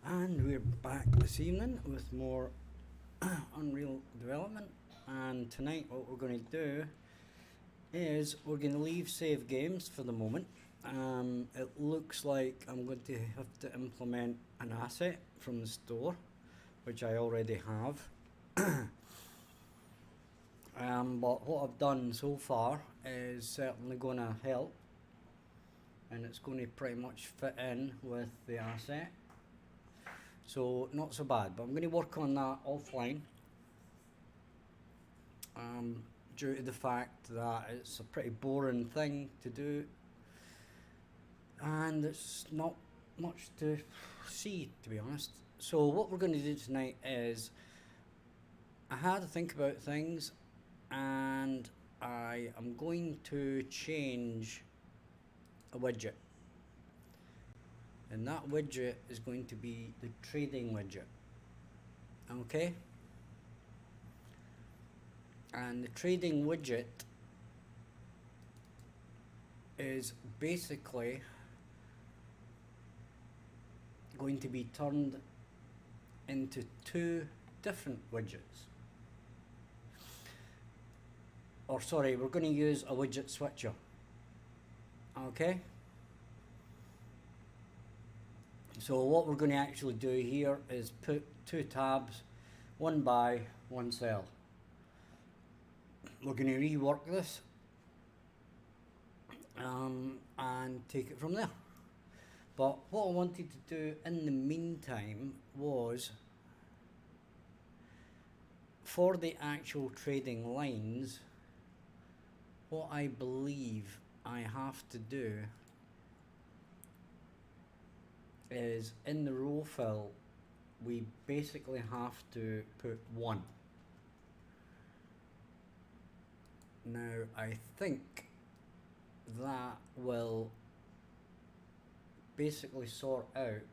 And we're back this evening with more Unreal development. And tonight, what we're going to do is we're going to leave save games for the moment. It looks like I'm going to have to implement an asset from the store, which I already have. But what I've done so far is certainly going to help, and it's going to pretty much fit in with the asset. So not so bad, but I'm going to work on that offline, due to the fact that it's a pretty boring thing to do and it's not much to see, to be honest. So what we're going to do tonight is I had to think about things, and I am going to change a widget. And that widget is going to be the trading widget. Okay? And the trading widget is basically going to be turned into two different widgets. Or sorry, we're going to use a widget switcher. Okay? So what we're going to actually do here is put two tabs, one buy, one sell. We're going to rework this and take it from there. But what I wanted to do in the meantime was, for the actual trading lines, what I believe I have to do is in the row fill, we basically have to put 1. Now I think that will basically sort out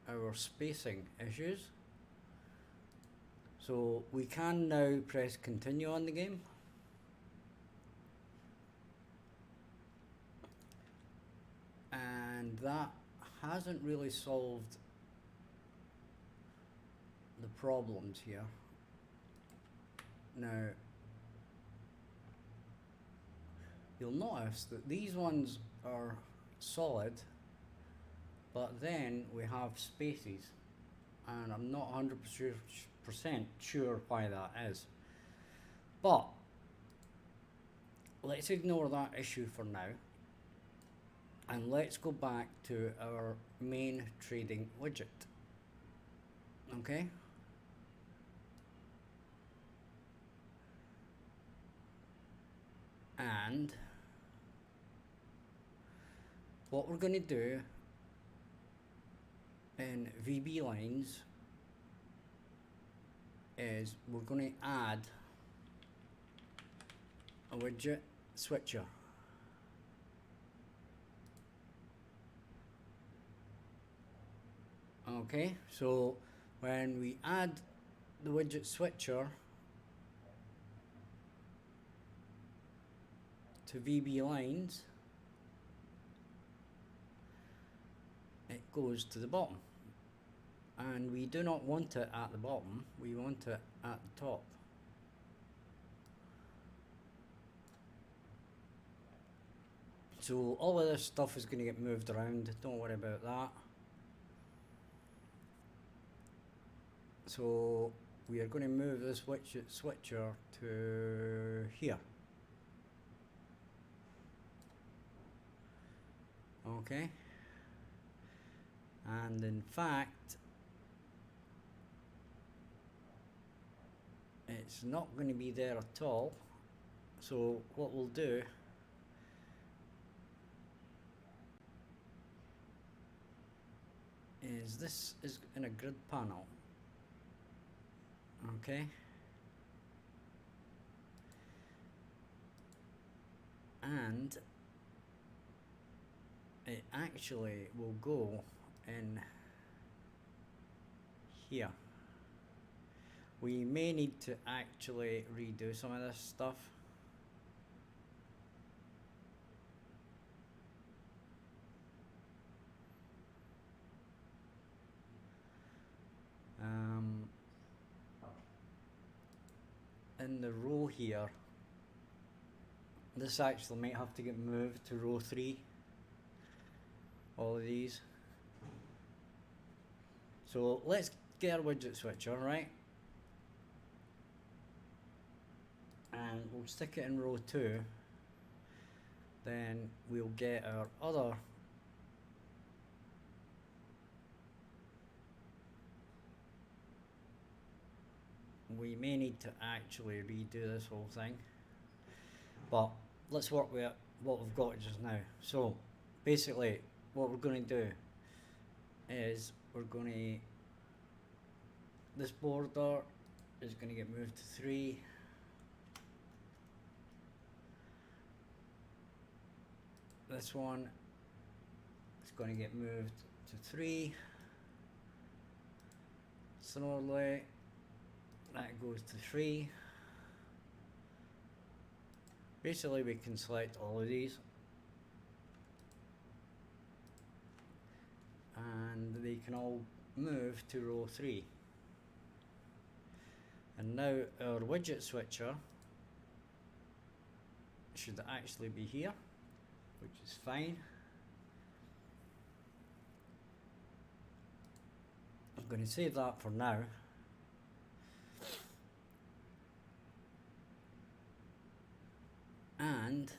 our spacing issues. So we can now press continue on the game. And that hasn't really solved the problems here. Now you'll notice that these ones are solid, but then we have spaces, and I'm not 100% sure why that is. But let's ignore that issue for now, and let's go back to our main trading widget. Okay? And what we're going to do in VB lines is we're going to add a widget switcher. Okay, so when we add the widget switcher to VB lines, it goes to the bottom, and we do not want it at the bottom, we want it at the top. So all of this stuff is going to get moved around, don't worry about that. So we are going to move this widget switcher to here. Okay, and in fact it's not going to be there at all. So what we'll do is this is in a grid panel. Okay, and it actually will go in here. We may need to actually redo some of this stuff. the row here, this actually might have to get moved to row 3, all of these. So let's get our widget switcher, right? And we'll stick it in row 2. Then we'll get our other we may need to actually redo this whole thing, but let's work with what we've got just now. So basically what we're going to do is we're going to, this border is going to get moved to 3. This one is going to get moved to 3. Similarly, that goes to 3. Basically, we can select all of these and they can all move to row 3. And now our widget switcher should actually be here, which is fine. I'm going to save that for now. And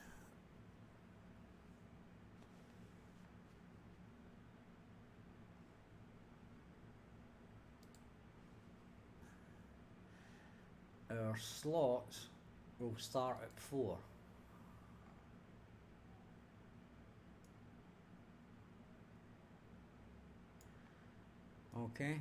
our slots will start at 4. Okay.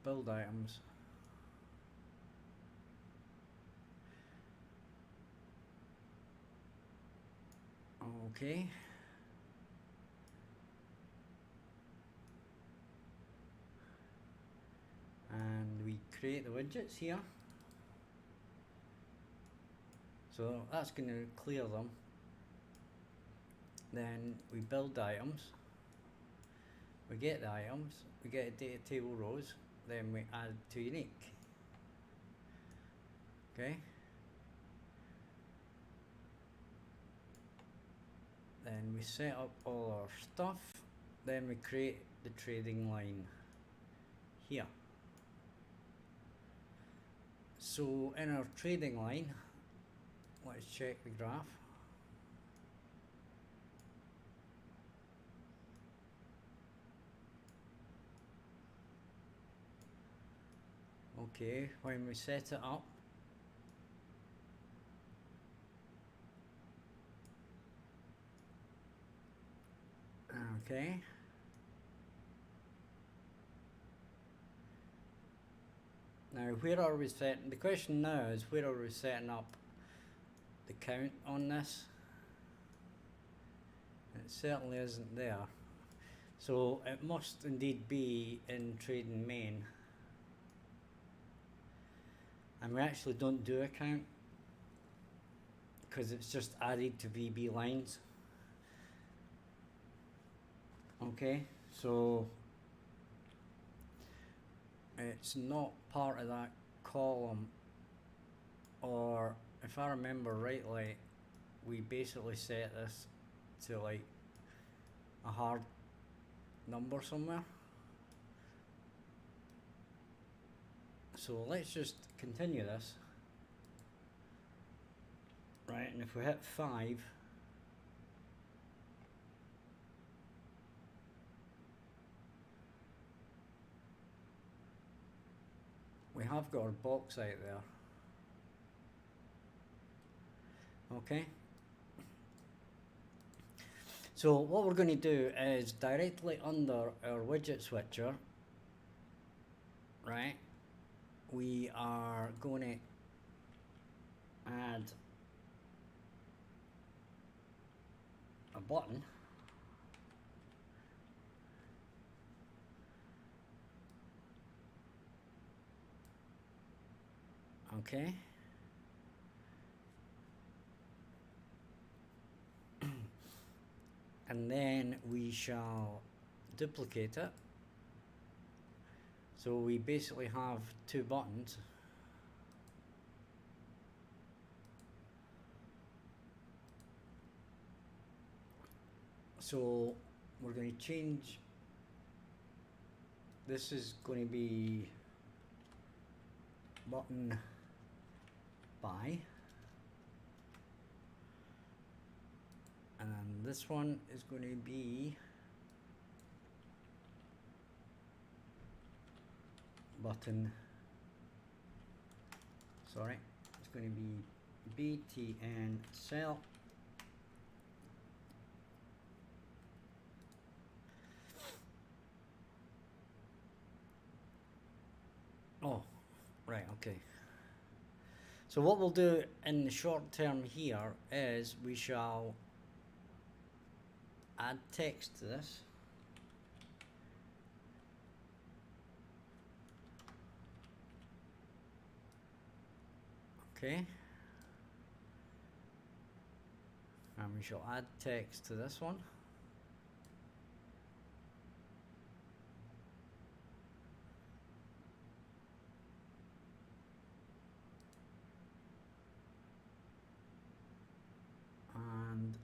Build items. Okay. And we create the widgets here. So that's going to clear them. Then we build items. We get the items. We get a data table rows. Then we add to unique. Okay. Then we set up all our stuff. Then we create the trading line here. So in our trading line, let's check the graph. Okay, when we set it up, okay, now where are we setting, the question now is where are we setting up the count on this? It certainly isn't there, so it must indeed be in trading main. And we actually don't do a count because it's just added to VB lines. Okay, so it's not part of that column, or if I remember rightly, we basically set this to like a hard number somewhere. So let's just continue this. Right, and if we hit 5, we have got our box out there. Okay. So what we're going to do is directly under our widget switcher, right, we are going to add a button. Okay. and then we shall duplicate it. So we basically have two buttons. So we're going to change, this is going to be button buy, and then this one is going to be button, sorry, it's going to be BTN sell. Oh, right, okay. So what we'll do in the short term here is we shall add text to this. Okay. And we shall add text to this one. And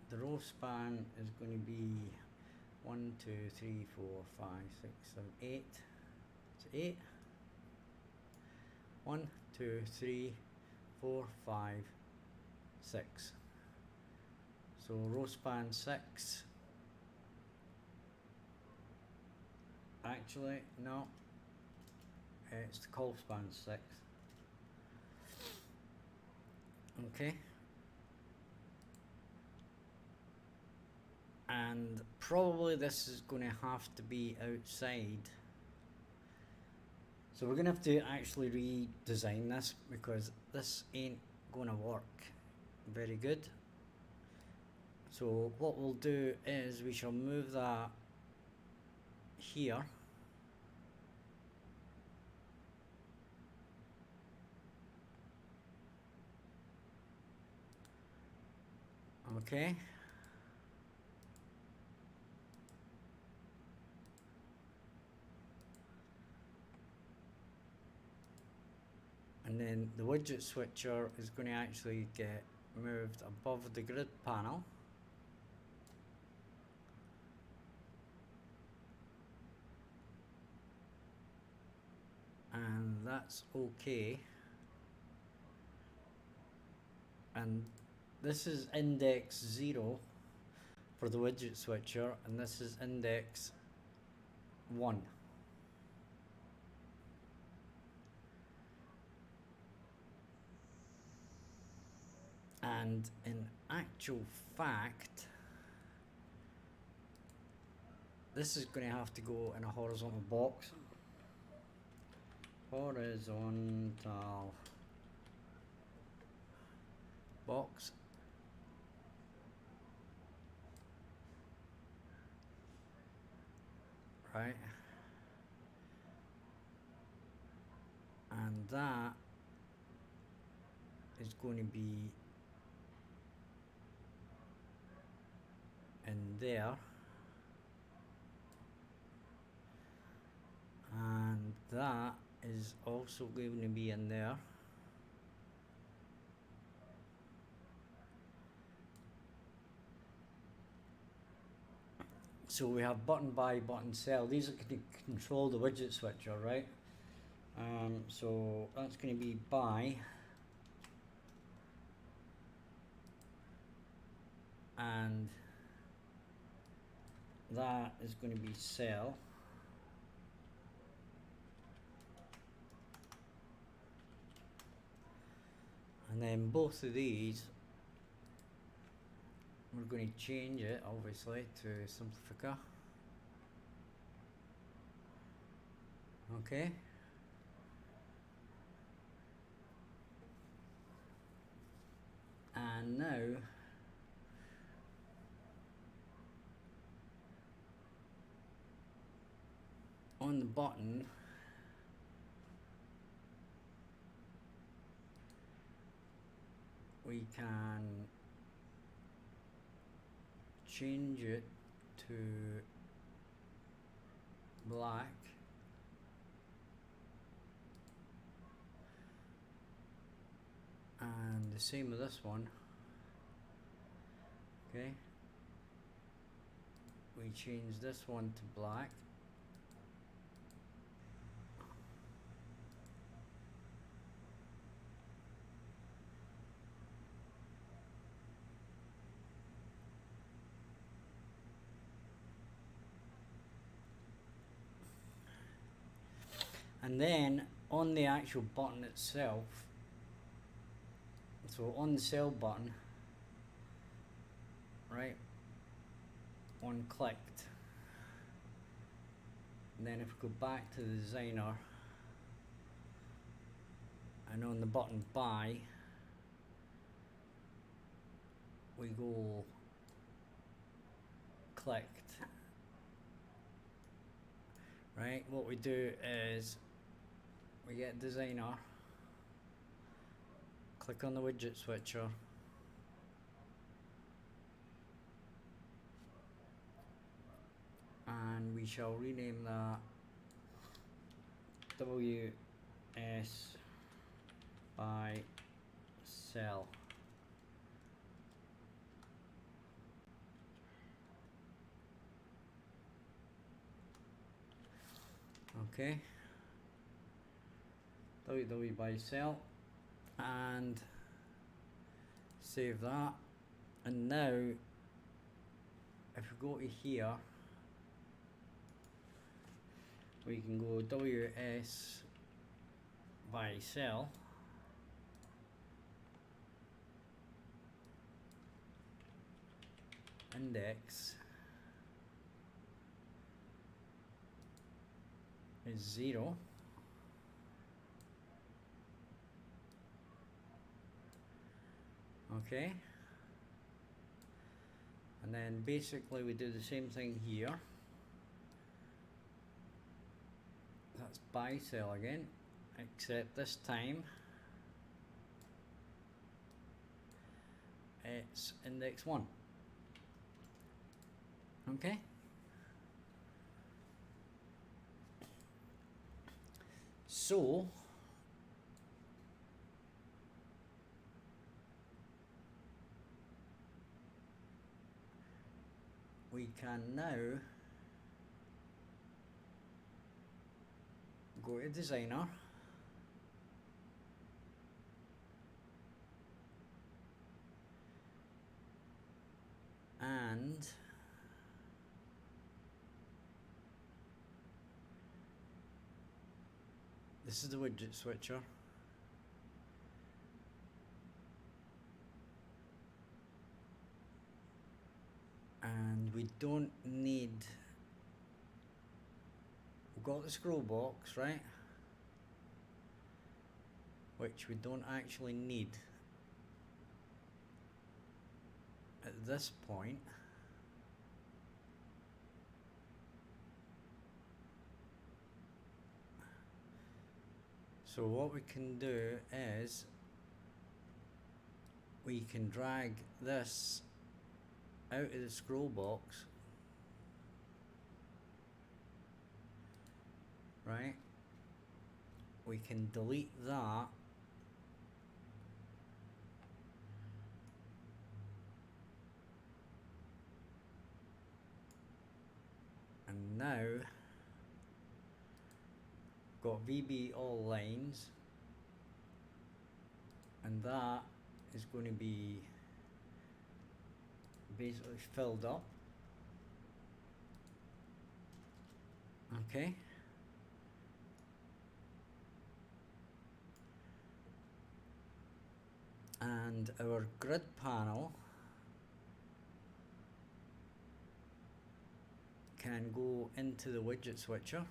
the row span is going to be 1, 2, 3, 4, 5, 6, 7, 8. It's 8. 1, 2, 3, 4, 5, 6. So row span 6. Actually, no. It's the col span 6. Okay. And probably this is going to have to be outside. So we're going to have to actually redesign this because this ain't going to work very good. So what we'll do is we shall move that here. Okay. And then the widget switcher is going to actually get moved above the grid panel. And that's okay. And this is index 0 for the widget switcher, and this is index 1. And in actual fact, this is going to have to go in a horizontal box. Horizontal box. Right. And that is going to be in there. And that is also going to be in there. So we have button buy, button sell. These are going to control the widget switcher, right? So that's going to be buy. And that is going to be sell. And then both of these, we're going to change it obviously to Simplifica. Okay. And now on the button, we can change it to black, and the same with this one. Okay, we change this one to black, and then on the actual button itself, so on the cell button, right, one clicked, and then if we go back to the designer and on the button buy, we go clicked, right, what we do is we get designer, click on the widget switcher, and we shall rename that WS by cell. Okay, WW by cell, and save that. And now if we go to here, we can go WS by cell, index is 0. Okay, and then basically we do the same thing here. That's by cell again, except this time it's index 1. Okay, so we can now go to designer, and this is the widget switcher, and we don't need, we've got the scroll box, right, which we don't actually need at this point. So what we can do is we can drag this out of the scroll box, right? We can delete that, and now got VB all lines, and that is going to be basically filled up. Okay, and our grid panel can go into the widget switcher,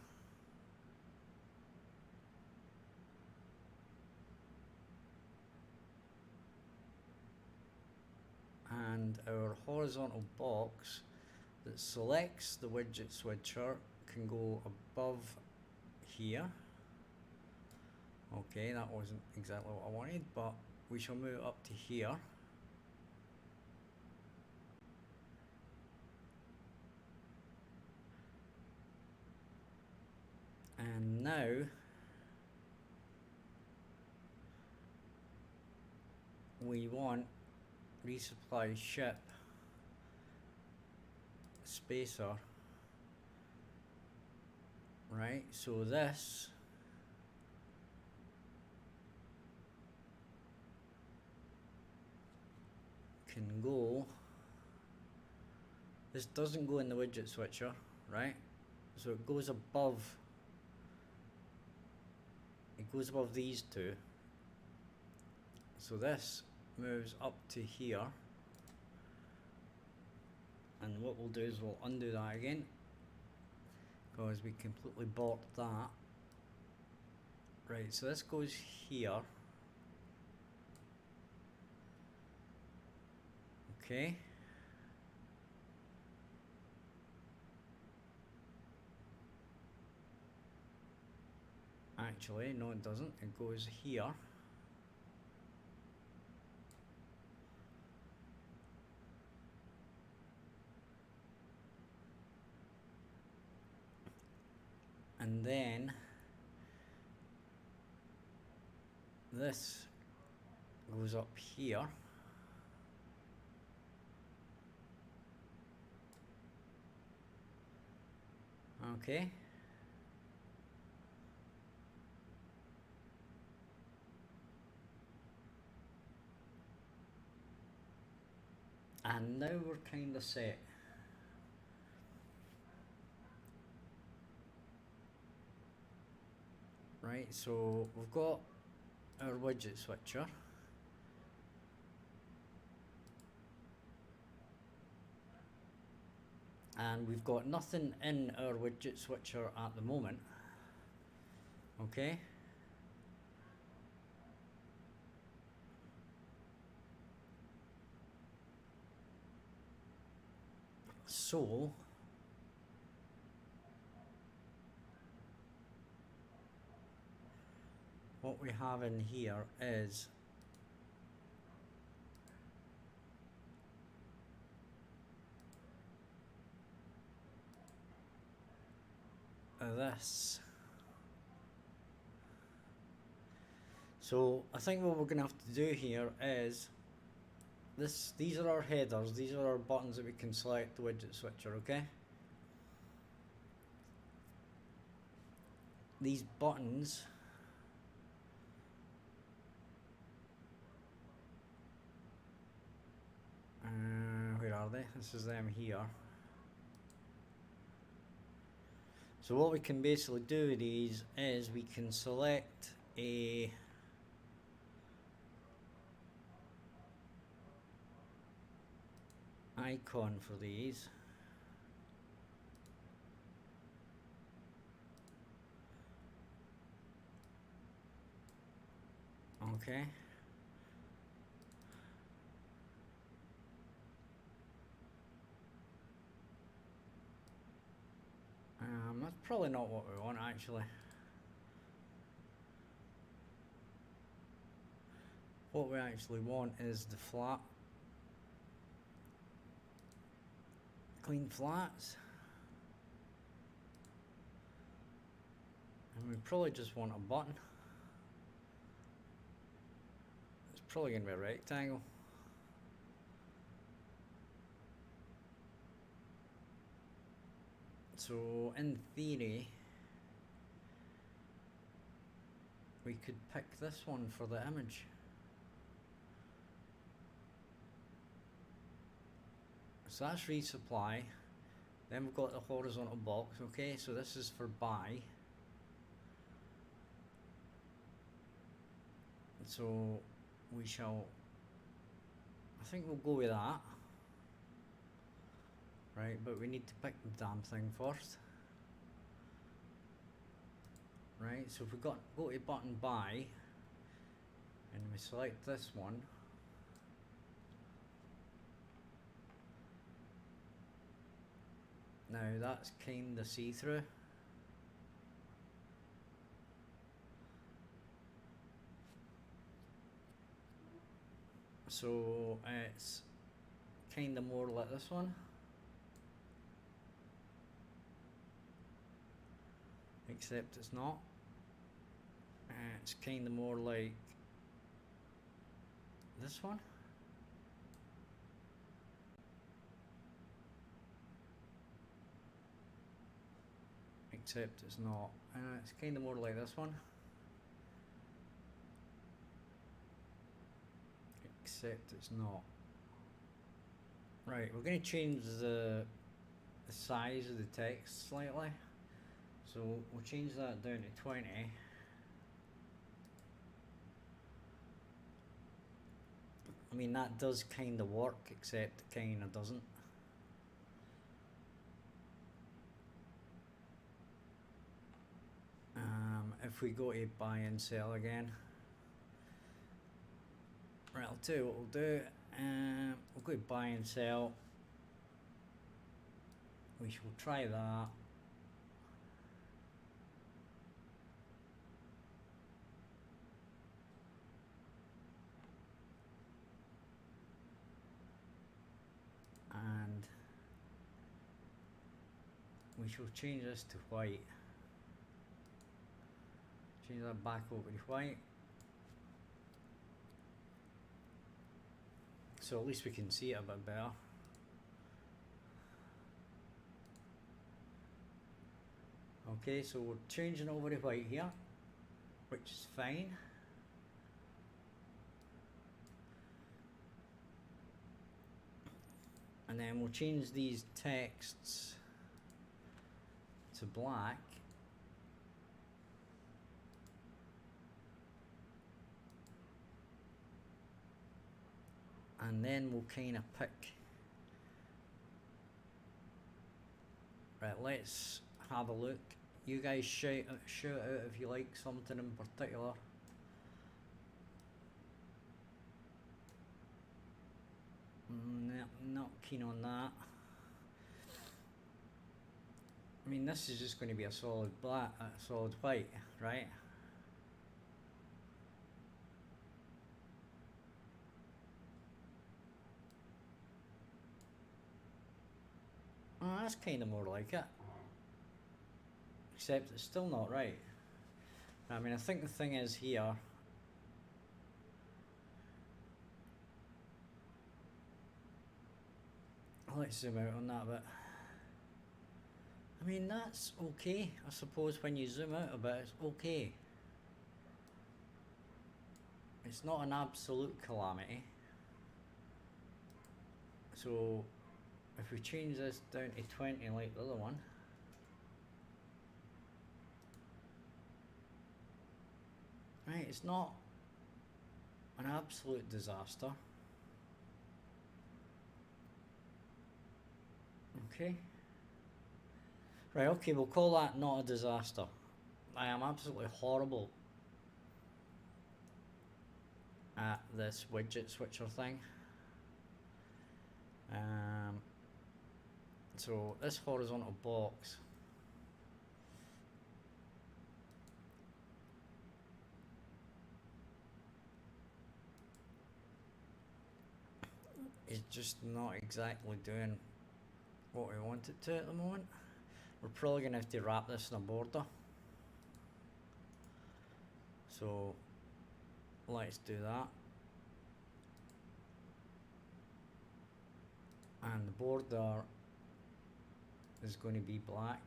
and our horizontal box that selects the widget switcher can go above here. Okay, that wasn't exactly what I wanted, but we shall move it up to here. now we want resupply ship spacer, right? So this can go, this doesn't go in the widget switcher, right? So it goes above these two. So this moves up to here, and what we'll do is we'll undo that again because we completely borked that. Right, so this goes here. Okay. Actually, no it doesn't. It goes here. And then this goes up here. Okay. And now we're kind of set. Right, so we've got our widget switcher. And we've got nothing in our widget switcher at the moment. Okay. So what we have in here is this. So I think what we're going to have to do here is this. These are our headers. These are our buttons that we can select the widget switcher. Okay. These buttons where are they? This is them here. So what we can basically do with these is we can select a icon for these. Okay. That's probably not what we want actually. What we actually want is the flat. Clean flats. And we probably just want a button. It's probably going to be a rectangle. So in theory, we could pick this one for the image. So that's resupply. Then we've got the horizontal box. Okay, so this is for buy. So we shall, I think we'll go with that. Right, but we need to pick the damn thing first. Right, so if we go to button buy and we select this one, now that's kinda see-through. So it's kinda more like this one. Except it's not. It's kind of more like this one. Except it's not. It's kind of more like this one. Except it's not. Right, we're going to change the size of the text slightly. So we'll change that down to 20. I mean, that does kind of work, except it kind of doesn't. If we go to buy and sell again, right, I'll tell you what we'll do. We'll go to buy and sell. We shall try that. And we shall change this to white. Change that back over to white. So at least we can see it a bit better. Okay, so we're changing over to white here, which is fine. And then we'll change these texts to black. And then we'll kind of pick. Right, let's have a look. You guys shout out if you like something in particular. Not keen on that. I mean, this is just going to be a solid black, a solid white, right? Oh, that's kind of more like it. Except it's still not right. I mean, I think the thing is here. Let's zoom out on that bit. I mean, that's okay. I suppose when you zoom out a bit, it's okay. It's not an absolute calamity. So if we change this down to 20 like the other one, right, it's not an absolute disaster. Okay. Right, okay, we'll call that not a disaster. I am absolutely horrible at this widget switcher thing. So this horizontal box is just not exactly doing what we want it to at the moment. We're probably going to have to wrap this in a border. So let's do that. And the border is going to be black.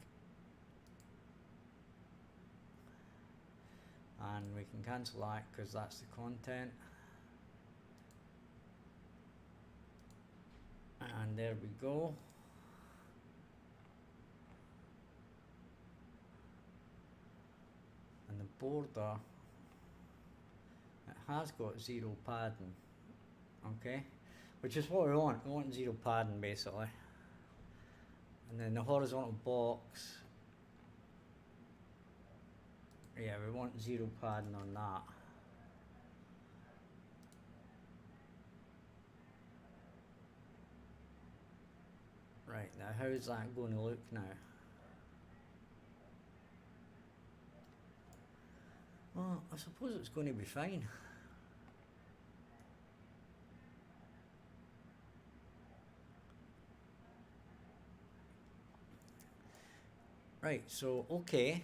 And we can cancel that because that's the content. And there we go. And the border, it has got zero padding, okay, which is what we want. We want zero padding basically. And then the horizontal box, yeah, we want zero padding on that. Right, now how's that going to look now? Well, I suppose it's going to be fine. Right, so okay.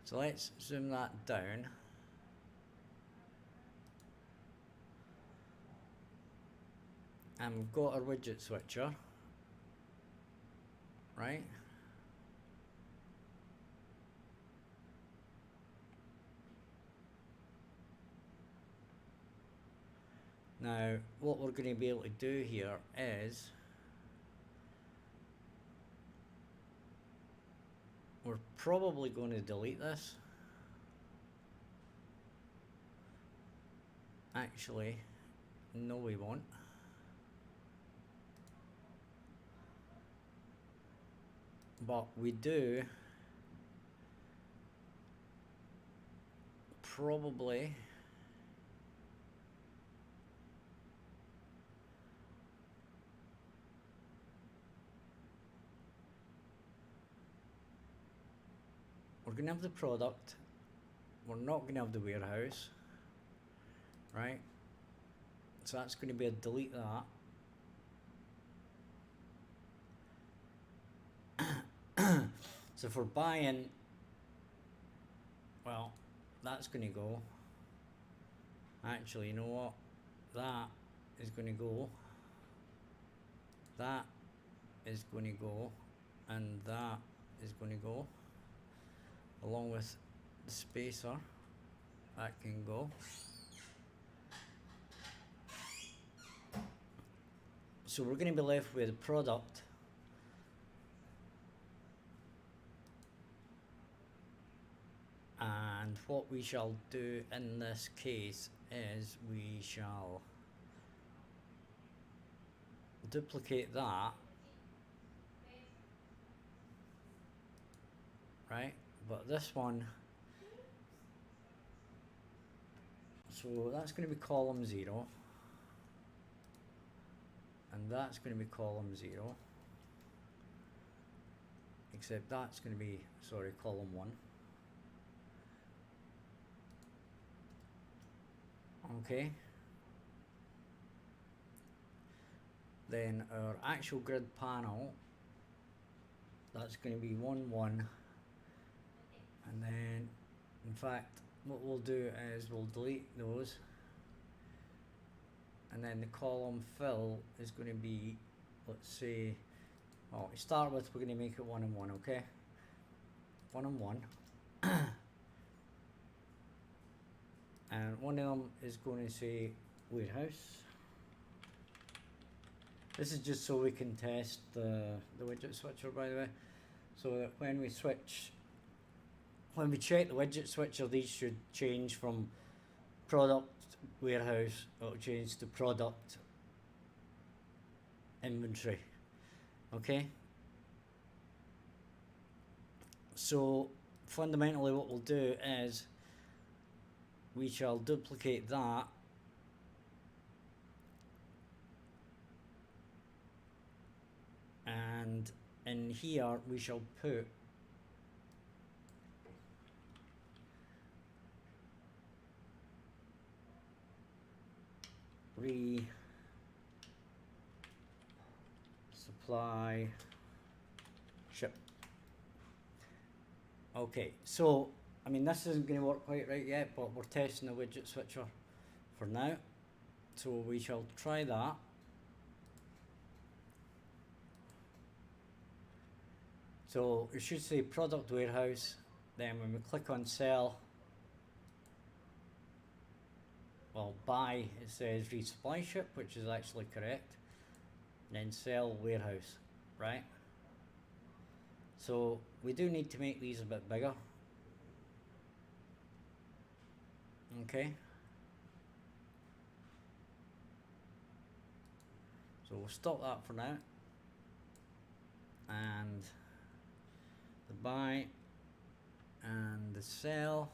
So let's zoom that down. And we've got our widget switcher, right? Now, what we're going to be able to do here is we're probably going to delete this. Actually, no, we won't. But we do probably we're going to have the product, we're not going to have the warehouse, right? So that's going to be a delete that. So for buying, well, that's going to go. Actually, you know what? That is going to go. That is going to go. And that is going to go. Along with the spacer. That can go. So we're going to be left with a product. And what we shall do in this case is we shall duplicate that, right? But this one, so that's going to be column 0, and that's going to be column 0, except that's going to be, sorry, column 1. Okay. Then our actual grid panel, that's going to be 1, 1. And then, in fact, what we'll do is we'll delete those. And then the column fill is going to be, let's say, well, to start with, we're going to make it 1 and 1, okay? 1 and 1. And one of them is going to say warehouse. This is just so we can test the widget switcher, by the way. So that when we switch, when we check the widget switcher, these should change from product warehouse, it'll change to product inventory. Okay? So fundamentally what we'll do is we shall duplicate that and in here we shall put supply ship. Okay, so I mean this isn't going to work quite right yet, but we're testing the widget switcher for now, so we shall try that. So it should say product warehouse, then when we click on sell, well, buy, it says resupply ship, which is actually correct, and then sell warehouse, right? So we do need to make these a bit bigger. Okay. So we'll stop that for now. And the buy and the sell,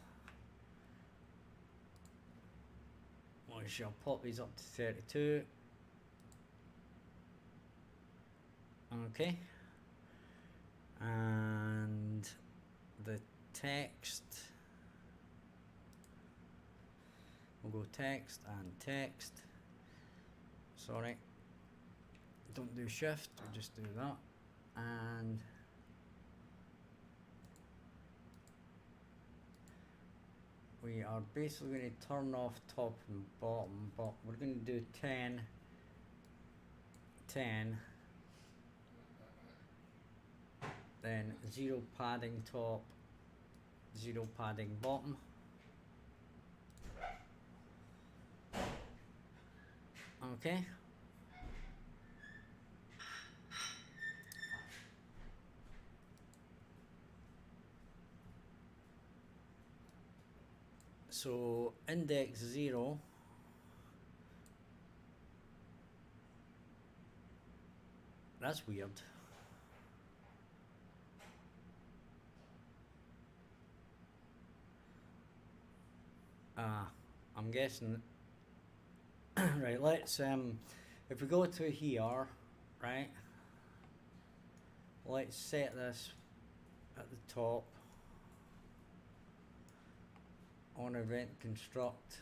we shall pop these up to 32. Okay. And the text, we'll go text and text. Sorry, don't do shift, we'll just do that. And we are basically going to turn off top and bottom, but we're going to do 10, 10, then 0 padding top, 0 padding bottom. Okay. So index 0 that's weird. I'm guessing right, let's if we go to here, right, let's set this at the top on event construct,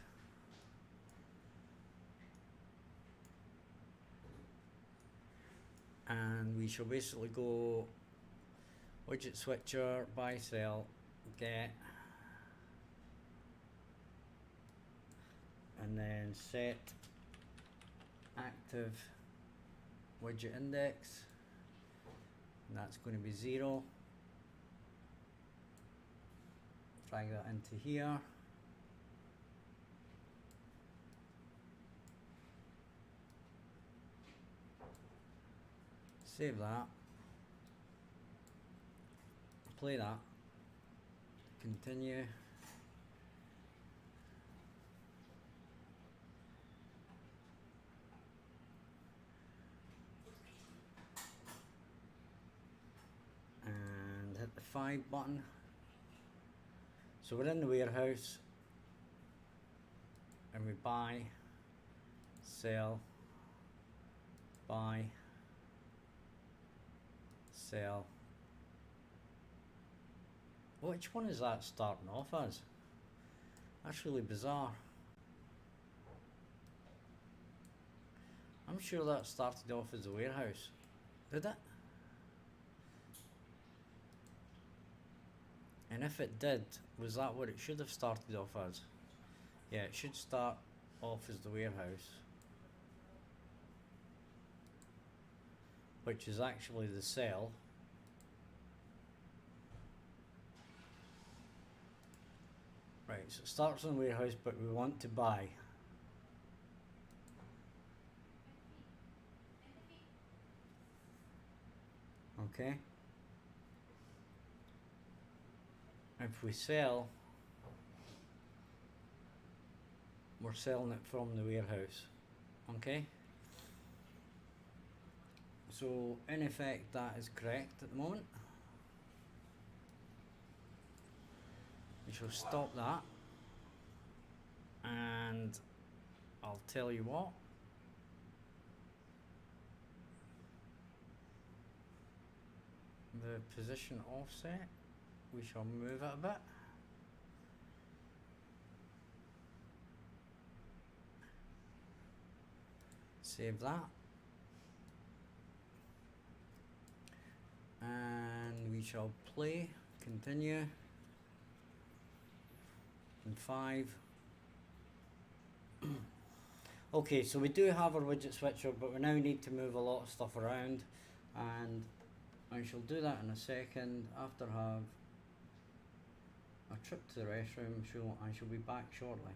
and we shall basically go widget switcher buy sell get, and then set active widget index, and that's going to be 0. Drag that into here. Save that. Play that. Continue. And hit the 5 button. So we're in the warehouse and we buy, sell, buy, sell. Which one is that starting off as? That's really bizarre. I'm sure that started off as a warehouse. Did it? And if it did, was that what it should have started off as? Yeah, it should start off as the warehouse, which is actually the sell. Right, so it starts in the warehouse, but we want to buy. Okay. If we sell, we're selling it from the warehouse. Okay. So in effect that is correct at the moment. We shall stop that, and I'll tell you what, the position offset, we shall move it a bit. Save that. And we shall play, continue, and 5. Okay, so we do have our widget switcher, but we now need to move a lot of stuff around, and I shall do that in a second after I have a trip to the restroom, so I shall be back shortly.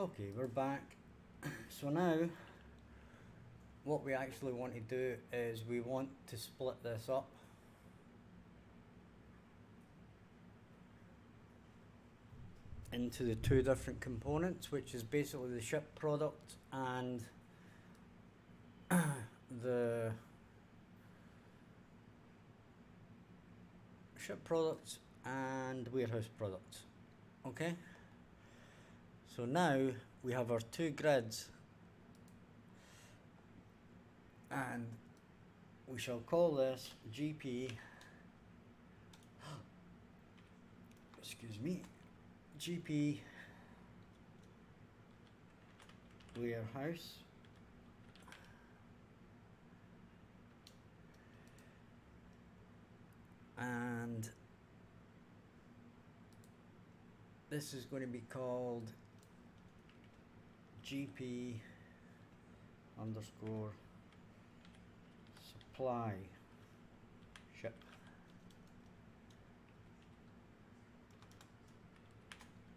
Okay, we're back. So now what we actually want to do is we want to split this up into the two different components, which is basically the ship product and the ship products and warehouse products. Okay, so now we have our two grids, and we shall call this GP, excuse me, GP warehouse, and this is going to be called GP underscore supply ship.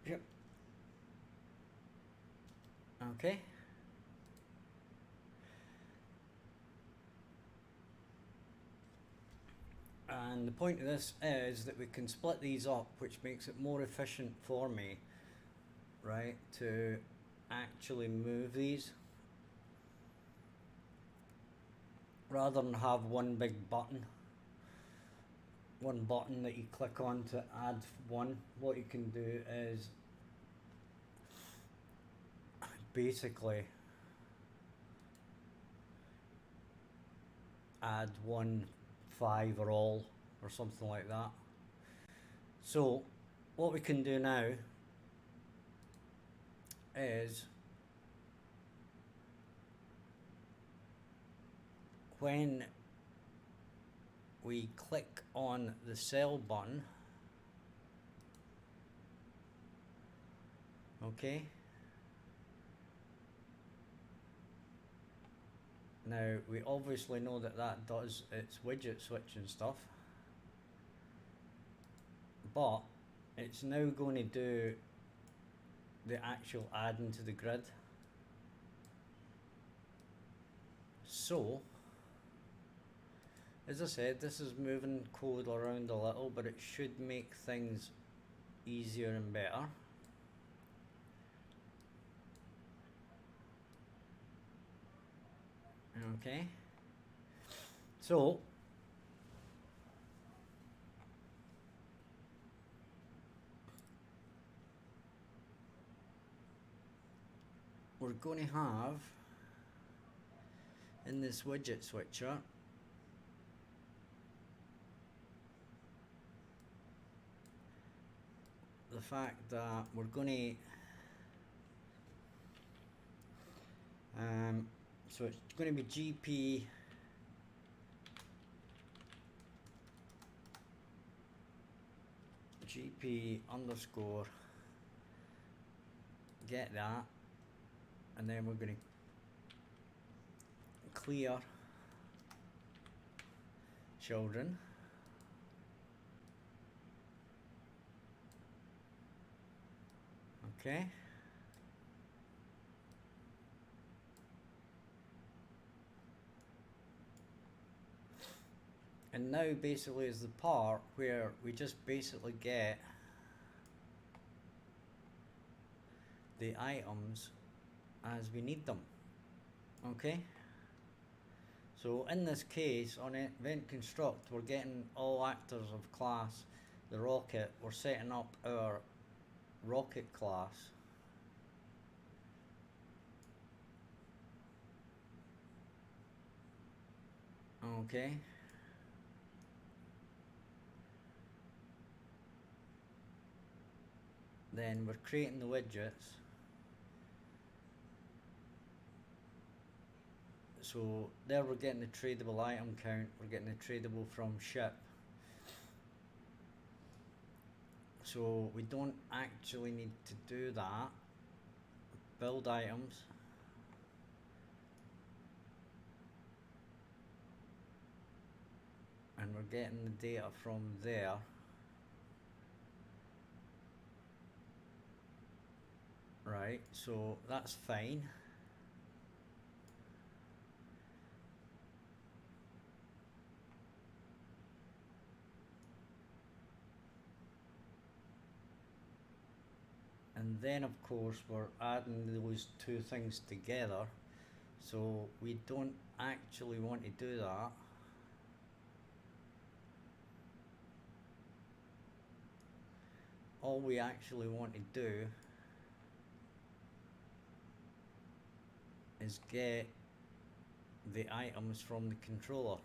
Yep. Okay. And the point of this is that we can split these up, which makes it more efficient for me, right, to actually move these rather than have one big button, that you click on to add one. What you can do is basically add 1, 5 or all or something like that. So what we can do now is when we click on the sell button, okay, now we obviously know that that does its widget switch and stuff, but it's now going to do the actual adding to the grid. So as I said, this is moving code around a little, but it should make things easier and better. Okay, so we're going to have in this widget switcher the fact that we're going to so it's going to be GP underscore get that, and then we're going to clear children, okay, and now basically is the part where we just basically get the items as we need them. Okay, so in this case on event construct we're getting all actors of class the rocket. We're setting up our rocket class, okay, then we're creating the widgets. So there we're getting the tradable item count, we're getting the tradable from ship. So we don't actually need to do that. Build items. And we're getting the data from there. Right, so that's fine. And then of course we're adding those two things together, so we don't actually want to do that. All we actually want to do is get the items from the controller.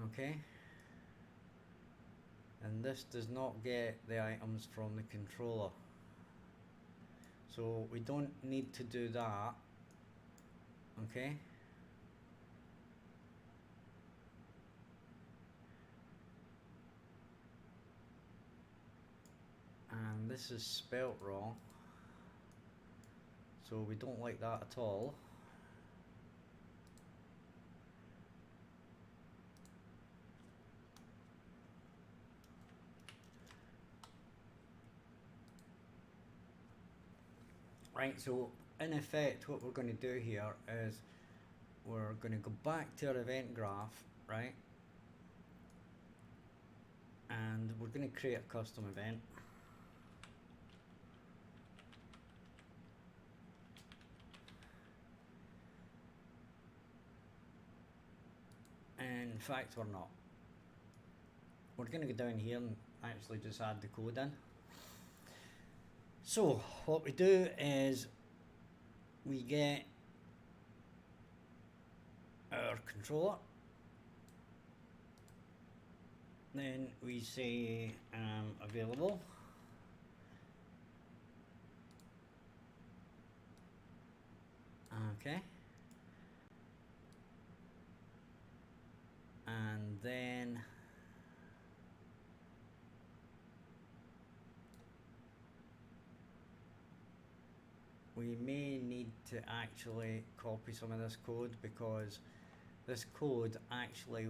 Okay, and this does not get the items from the controller, so we don't need to do that. Okay, and this is spelt wrong, so we don't like that at all. Right, so in effect what we're going to do here is we're going to go back to our event graph, right, and we're going to create a custom event. And in fact we're not. We're going to go down here and actually just add the code in. So what we do is we get our controller, then we say available, okay, and then we may need to actually copy some of this code, because this code actually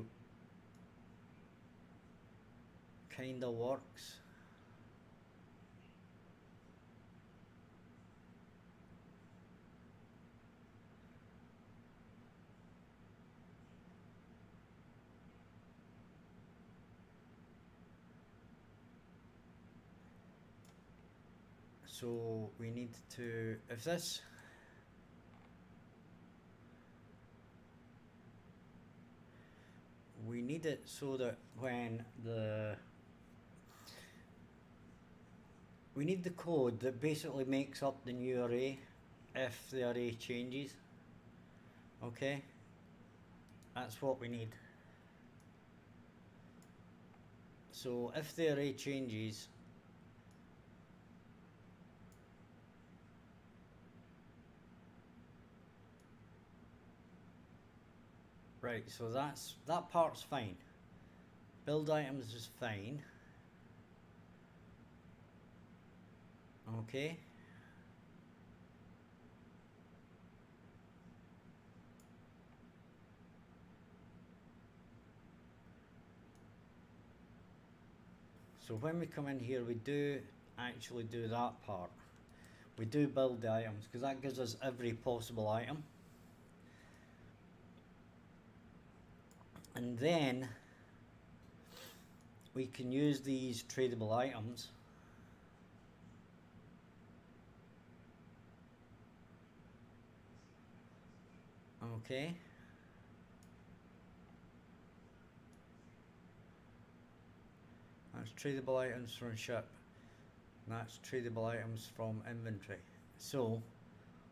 kinda works. So we need to, if this we need it so that when we need the code that basically makes up the new array if the array changes. Okay, that's what we need. So if the array changes, right, so that part's fine. Build items is fine. Okay. So when we come in here, we do actually do that part. We do build the items, because that gives us every possible item. And then we can use these tradable items okay. That's tradable items from ship. And that's tradable items from inventory. So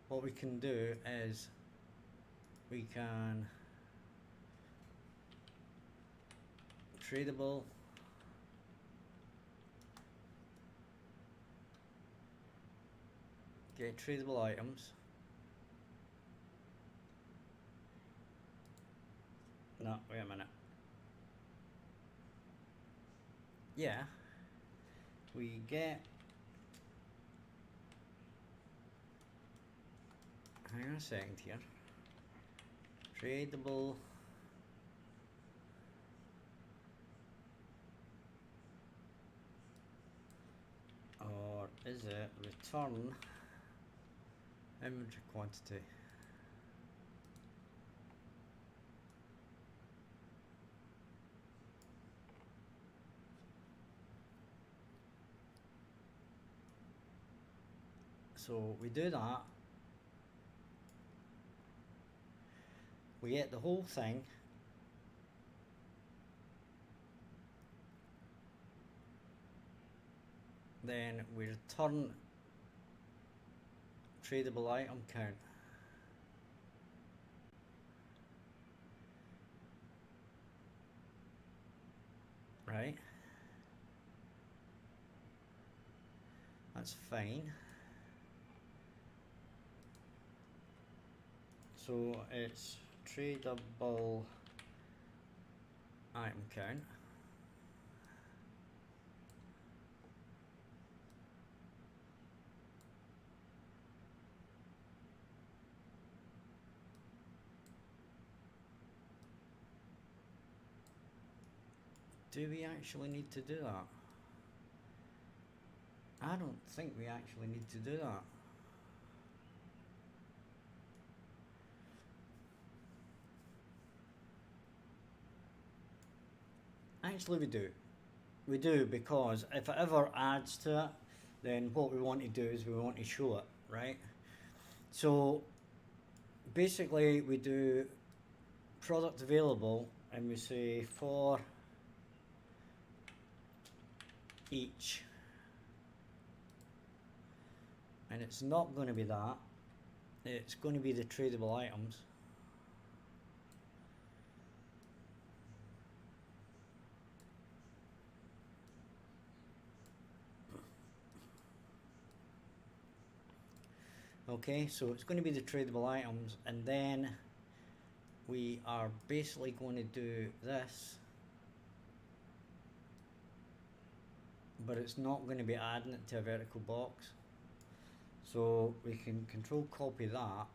what we can do is we can tradable get tradable items. No, wait a minute. Yeah, we get, hang on a second here, tradable is it return inventory quantity. So we do that, we get the whole thing, then we return tradable item count. Right? That's fine. So it's tradable item count. Do we actually need to do that? I don't think we actually need to do that. Actually we do. We do, because if it ever adds to it, then what we want to do is we want to show it, right? So basically we do product available and we say for each, and it's not going to be that, it's going to be the tradable items. Okay, so it's going to be the tradable items, and then we are basically going to do this, but it's not going to be adding it to a vertical box. So we can control copy that,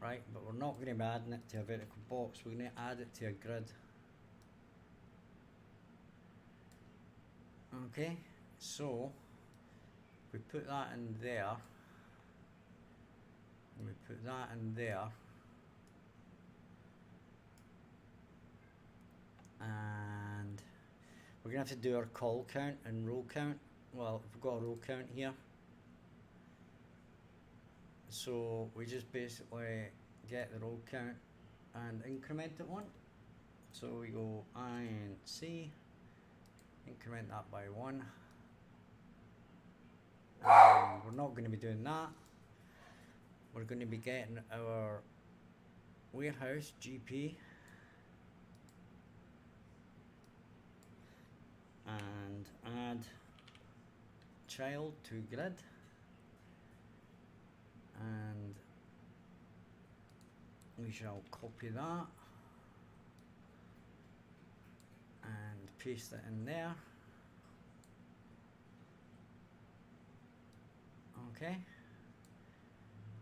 right? But we're not going to be adding it to a vertical box, we're going to add it to a grid. Okay, so we put that in there, and we put that in there, and we're going to have to do our call count and row count. Well, we've got a row count here, so we just basically get the row count and increment it one. So we go I and C, increment that by 1. And we're not going to be doing that. We're going to be getting our warehouse GP and add child to grid, and we shall copy that and paste it in there. Okay,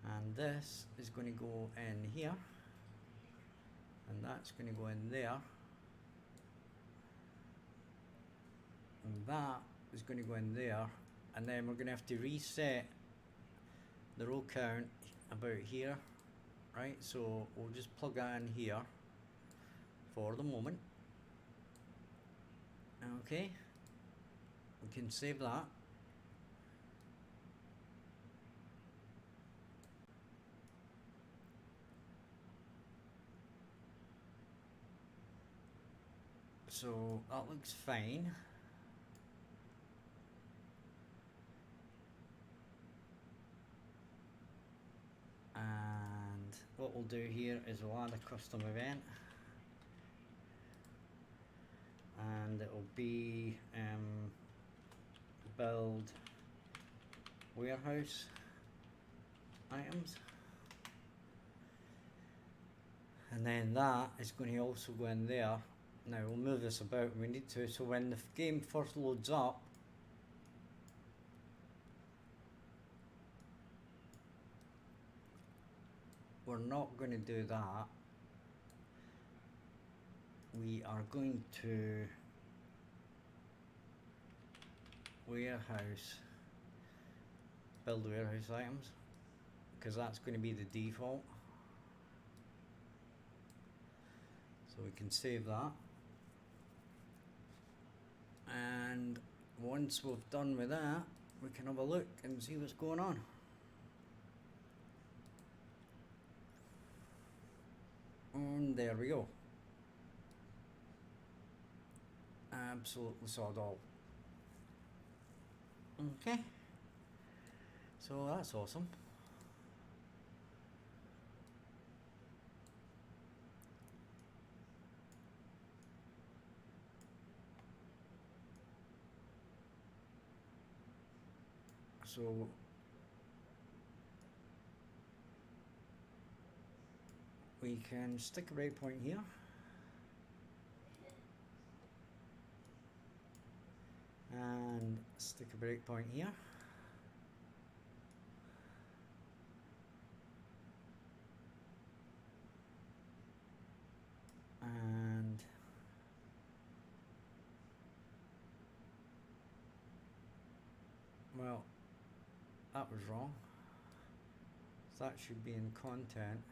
and this is going to go in here, and that's going to go in there, and that is going to go in there, and then we're going to have to reset the row count about here, right? So we'll just plug that in here for the moment. Okay, we can save that. So that looks fine. And what we'll do here is we'll add a custom event, and it will be build warehouse items, and then that is going to also go in there. Now we'll move this about when we need to, so when the game first loads up, we're not going to do that. We are going to warehouse, build warehouse items, because that's going to be the default. So we can save that. And once we've done with that, we can have a look and see what's going on. And there we go. Absolutely sod all. Okay. So that's awesome. So we can stick a breakpoint here. And stick a breakpoint here. And well, that was wrong. So that should be in content.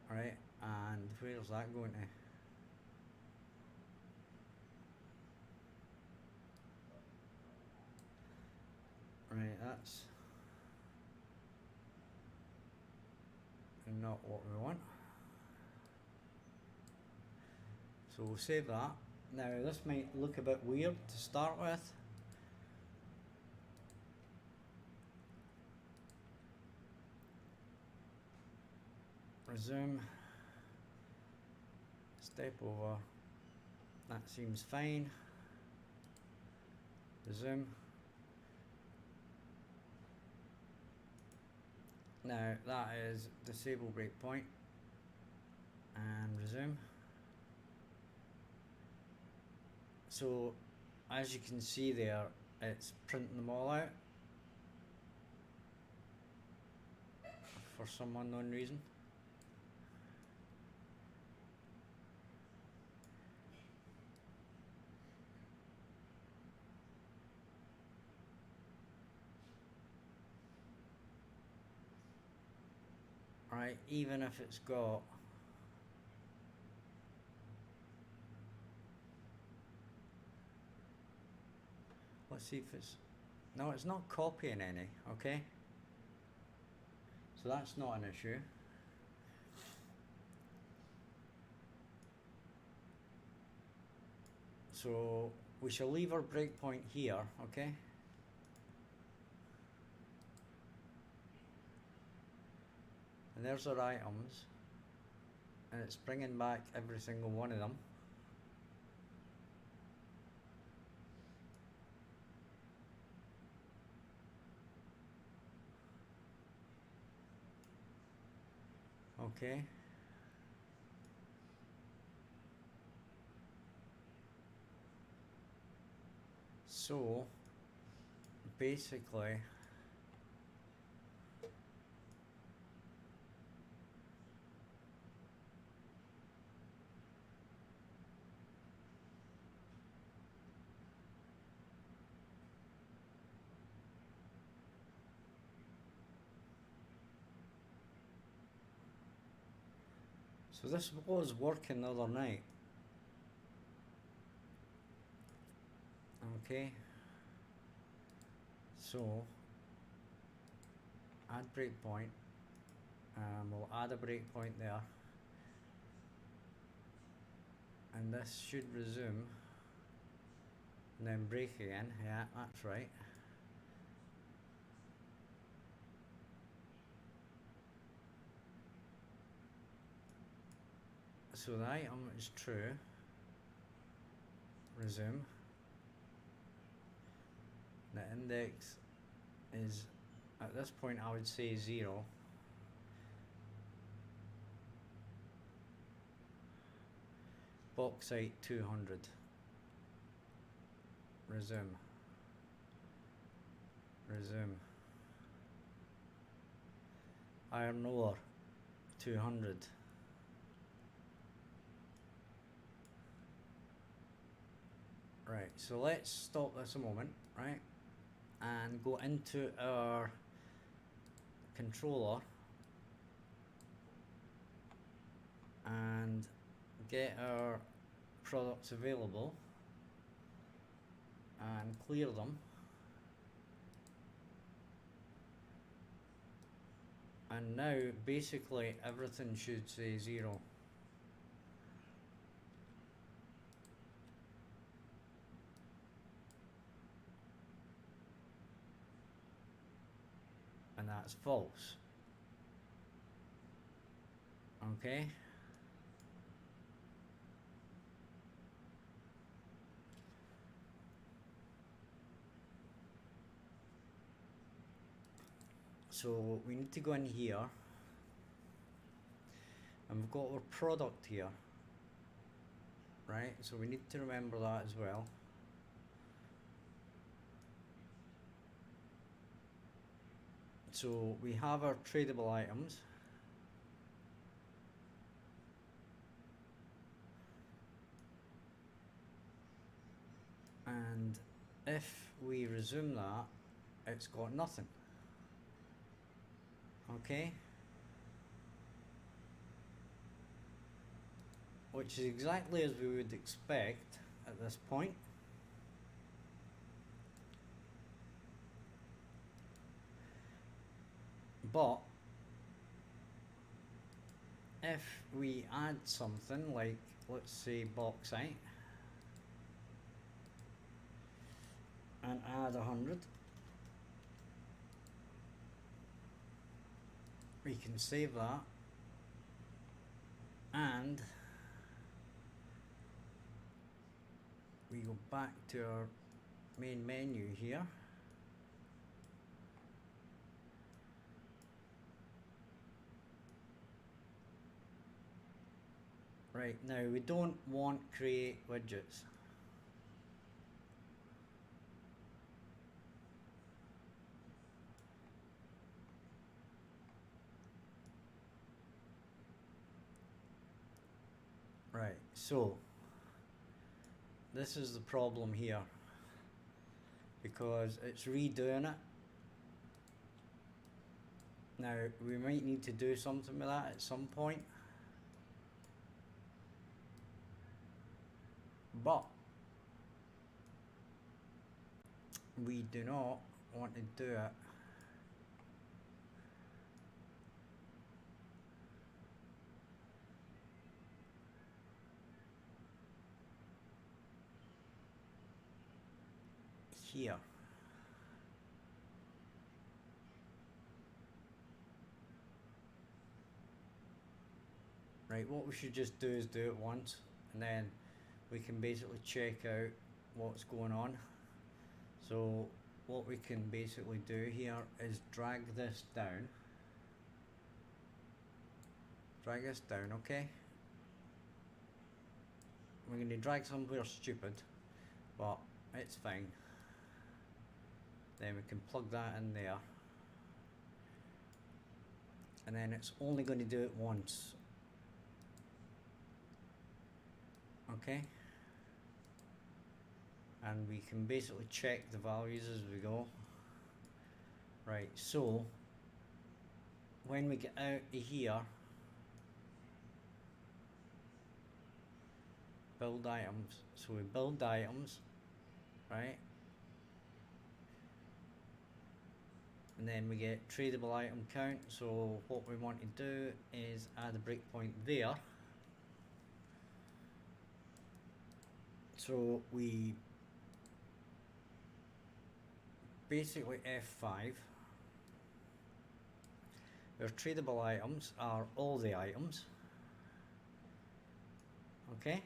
Right, and where's that going to? Right, that's not what we want. So we'll save that. Now this might look a bit weird to start with. Resume. Step over. That seems fine. Resume. Now that is disable breakpoint. And resume. So as you can see there, it's printing them all out for some unknown reason. Right, even if it's got let's see if it's no, it's not copying any, okay? So that's not an issue. So we shall leave our breakpoint here, okay? And there's our items, and it's bringing back every single one of them. Okay. So basically so this was working the other night. Okay. So add breakpoint. We'll add a breakpoint there. And this should resume. And then break again. Yeah, that's right. So the item is true. Resume. The index is, at this point I would say 0. Bauxite 200. Resume. Resume. Iron ore 200. Right, so let's stop this a moment, right, and go into our controller and get our products available and clear them, and now basically everything should say 0. And that's false. Okay. So we need to go in here, and we've got our product here, right? So we need to remember that as well. So we have our tradable items, and if we resume that, it's got nothing. Okay, which is exactly as we would expect at this point. But if we add something like, let's say, bauxite, and add 100, we can save that, and we go back to our main menu here. Right, now we don't want create widgets. Right, so this is the problem here, because it's redoing it. Now we might need to do something with that at some point, but we do not want to do it here. Right, what we should just do is do it once, and then we can basically check out what's going on. So what we can basically do here is drag this down. Drag this down, okay? We're going to drag somewhere stupid, but it's fine. Then we can plug that in there, and then it's only going to do it once. Okay, and we can basically check the values as we go. Right, so when we get out of here, build items, so we build items, right, and then we get tradable item count. So what we want to do is add a breakpoint there. So we basically F5. Our tradable items are all the items. Okay.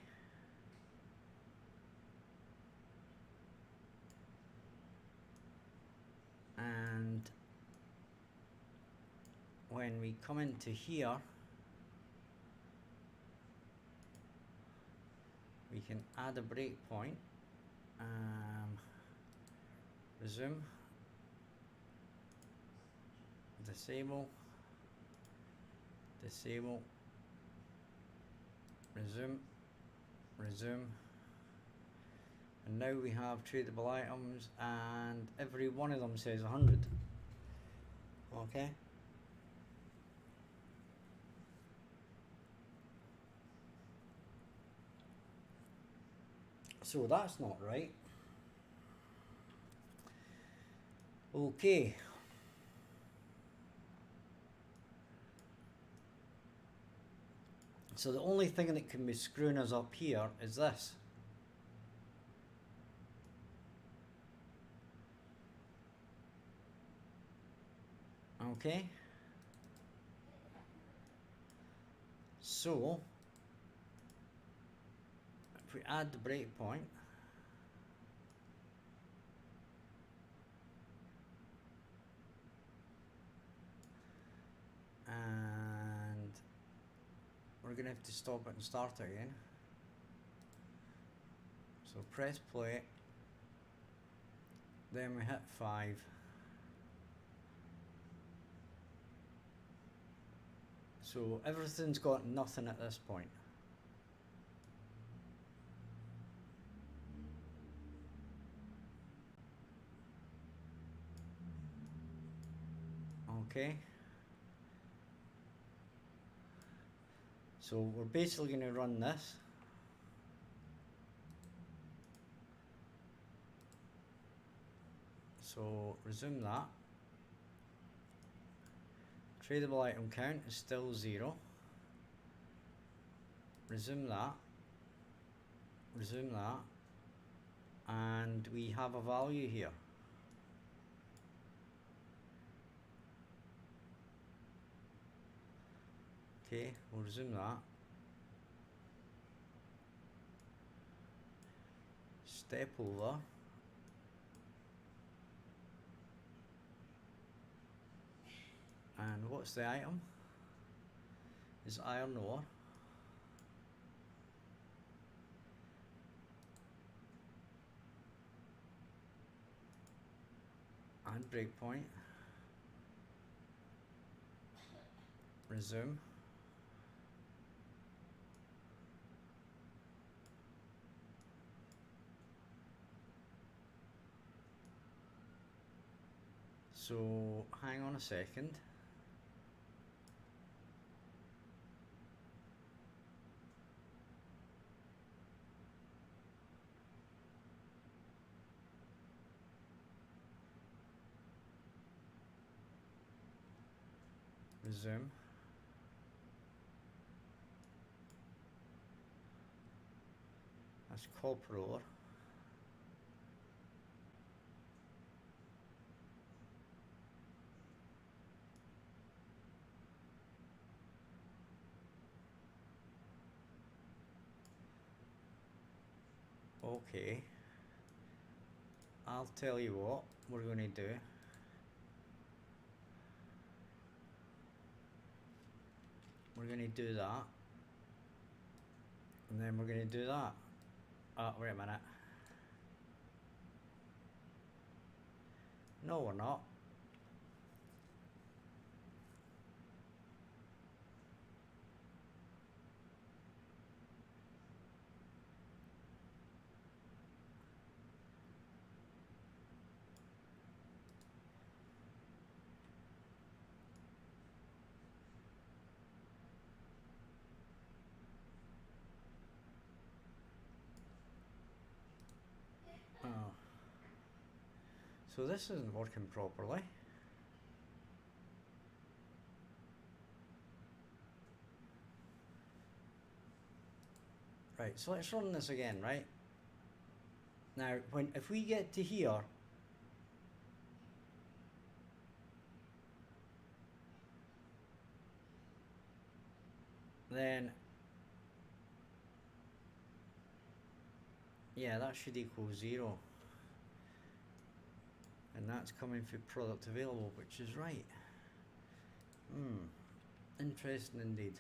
And when we come into here, we can add a breakpoint, resume, disable, disable, resume, resume, And now we have tradable items, and every one of them says 100. Okay. So that's not right. Okay. So the only thing that can be screwing us up here is this. Okay. So if we add the breakpoint, and we're going to have to stop it and start it again. So press play, then we hit 5. So everything's got nothing at this point. Okay. So we're basically going to run this. So resume that. Tradable item count is still 0. Resume that. Resume that. And we have a value here. Okay, we'll resume that. Step over. And what's the item? It's iron ore. And breakpoint. Resume. So hang on a second. Resume. That's copper ore. Okay. I'll tell you what we're going to do. We're going to do that. And then we're going to do that. Wait a minute. No, we're not. Oh. So this isn't working properly. Right, so let's run this again, right? Now, if we get to here, then yeah, that should equal 0. And that's coming for product available, which is right. Interesting indeed.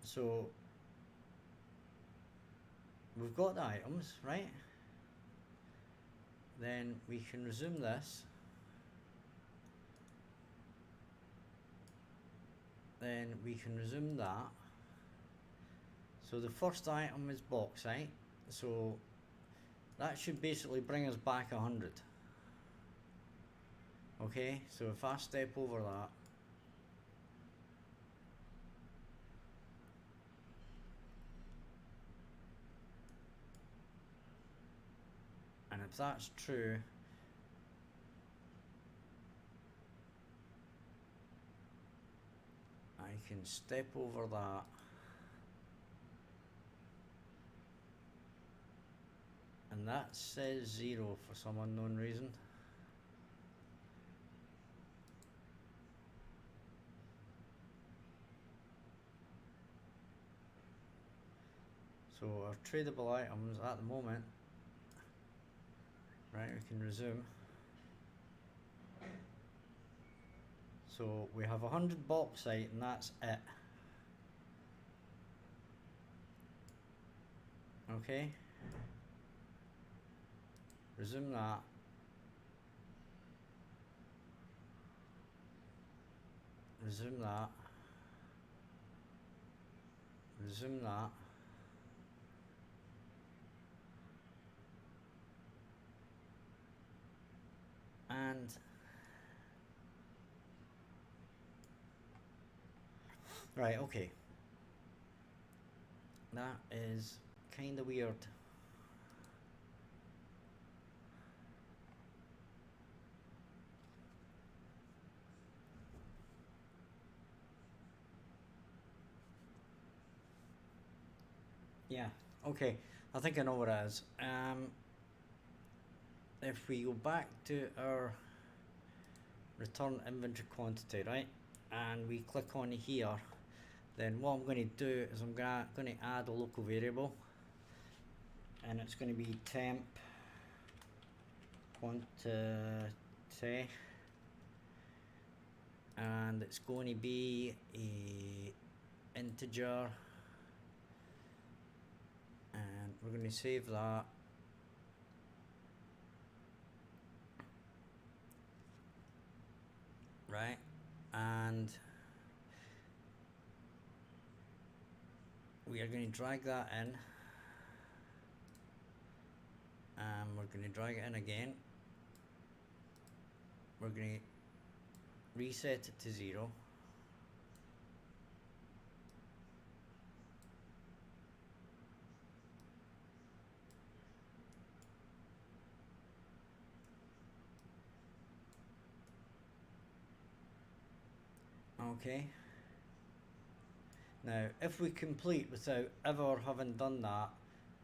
So we've got the items, right? Then we can resume this. Then we can resume that. So the first item is bauxite, so that should basically bring us back 100. Okay, so if I step over that, and if that's true, I can step over that, and that says 0 for some unknown reason. So our tradable items at the moment, right, we can resume. So we have 100 bauxite and that's it. Okay. Resume that. Resume that. Resume that. And right, okay. That is kind of weird. Yeah, okay. I think I know what it is. If we go back to our return inventory quantity, right, and we click on here, then what I'm going to do is I'm going to add a local variable, and it's going to be temp quantity, and it's going to be a integer, and we're going to save that. Right, and we are going to drag that in, and we're going to drag it in again. We're going to reset it to 0. Okay. Now, if we complete without ever having done that,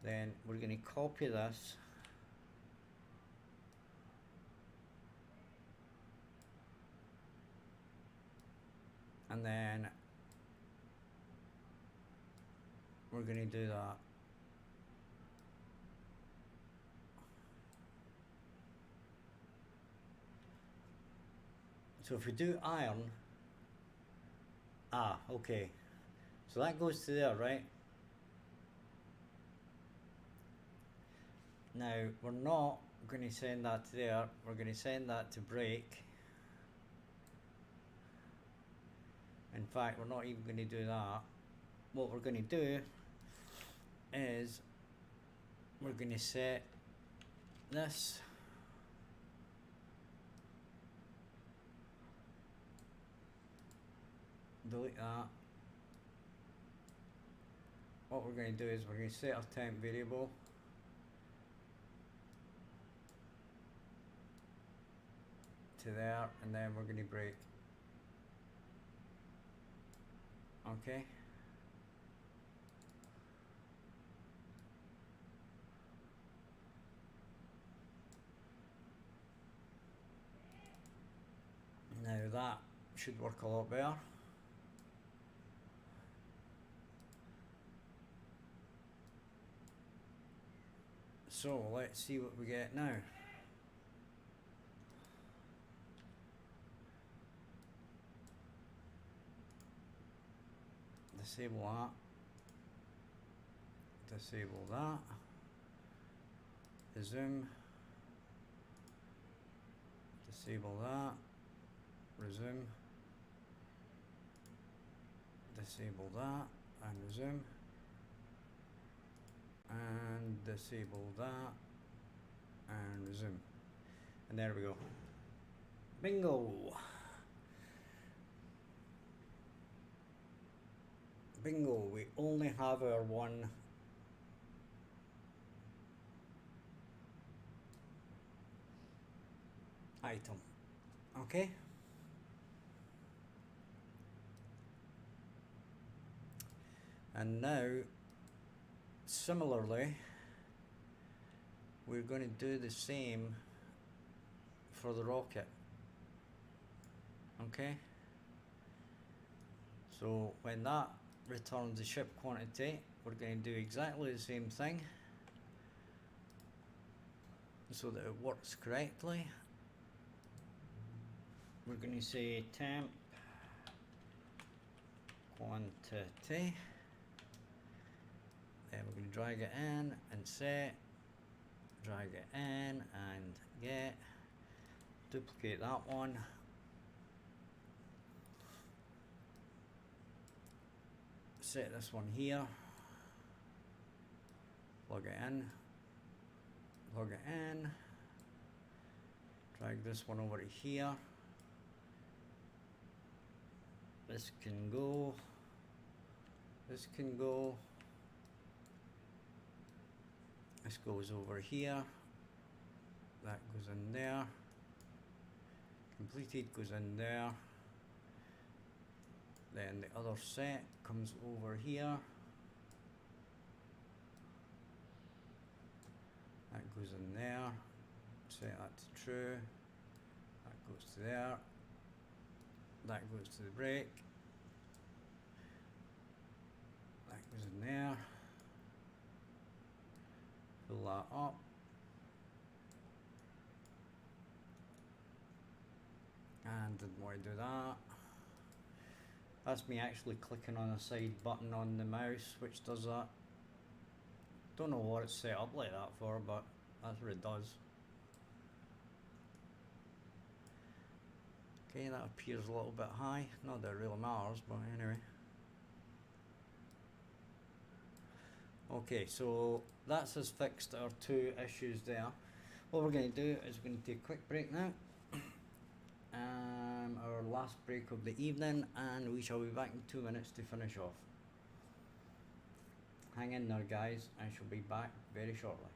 then we're going to copy this. And then we're going to do that. So if we do iron, okay. So that goes to there, right? Now, we're not going to send that to there. We're going to send that to break. In fact, we're not even going to do that. What we're going to do is we're going to set this delete that. What we're going to do is we're going to set our temp variable to there, and then we're going to break. Okay. Now that should work a lot better. So let's see what we get now. Disable that. Disable that. Resume. Disable that. Resume. Disable that and resume. and disable that and resume, and there we go. Bingo. Bingo, we only have our one item. Okay. And now, similarly, we're going to do the same for the rocket. Okay. So when that returns the ship quantity, we're going to do exactly the same thing so that it works correctly. We're going to say temp quantity, then we're going to drag it in and set, drag it in and get, duplicate that one, set this one here, plug it in, plug it in, drag this one over to here, this can go, this can go, this goes over here, that goes in there, completed goes in there, then the other set comes over here, that goes in there, set that to true, that goes to there, that goes to the break, that goes in there, fill that up, and didn't want to do that. That's me actually clicking on a side button on the mouse which does that. Don't know what it's set up like that for, but that's what it does. Okay, that appears a little bit high, not that it really matters, but anyway. Okay, so that's us fixed our two issues there. What we're going to do is we're going to take a quick break now. Our last break of the evening, and we shall be back in 2 minutes to finish off. Hang in there guys, I shall be back very shortly.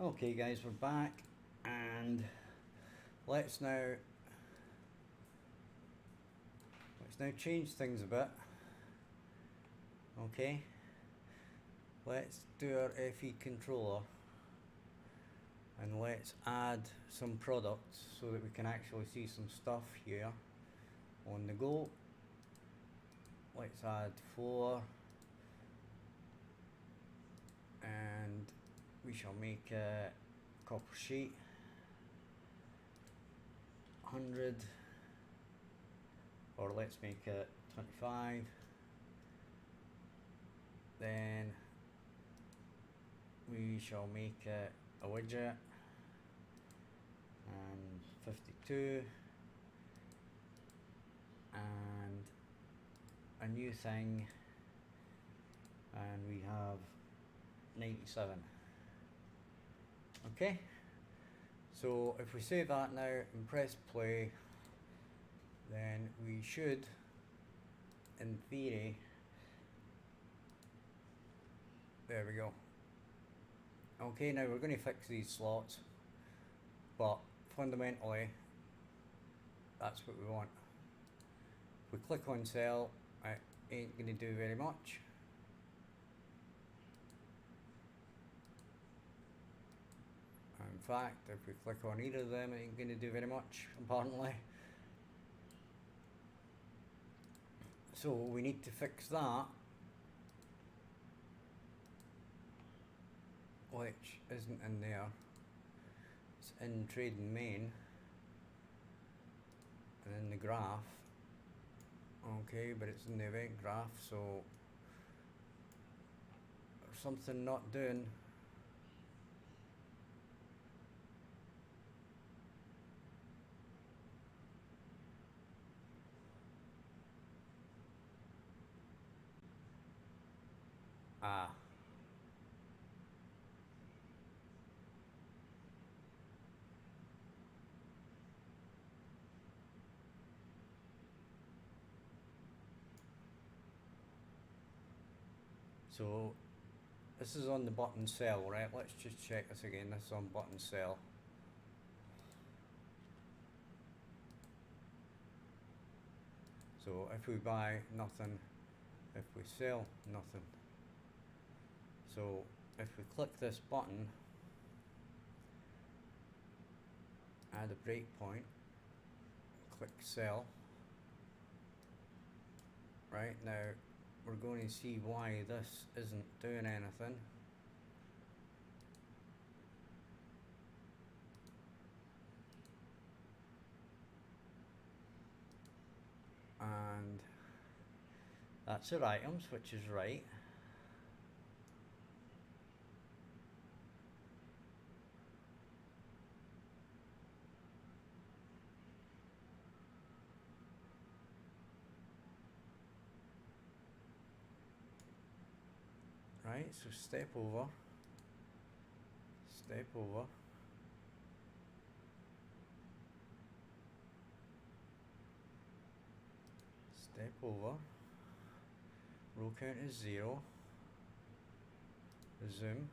Okay guys, we're back, and let's now change things a bit. Okay, let's do our FE controller and let's add some products so that we can actually see some stuff here on the go. Let's add 4, and we shall make a copper sheet 100, or let's make it 25. Then we shall make it a widget and 52, and a new thing, and we have 97. Okay, so if we save that now and press play, then we should, in theory, there we go. Okay, now we're going to fix these slots, but fundamentally that's what we want. If we click on cell, it ain't going to do very much. In fact, if we click on either of them, it ain't going to do very much, apparently. So we need to fix that, which isn't in there. It's in trading main and in the graph. Okay, but it's in the event graph, so there's something not doing. Ah. So this is on the button cell, right? Let's just check this again. This is on button cell. So if we buy, nothing. If we sell, nothing. So if we click this button, add a breakpoint, click sell. Right, now we're going to see why this isn't doing anything. And that's our items, which is right. Right, so step over, step over, step over, row count is 0, zoom,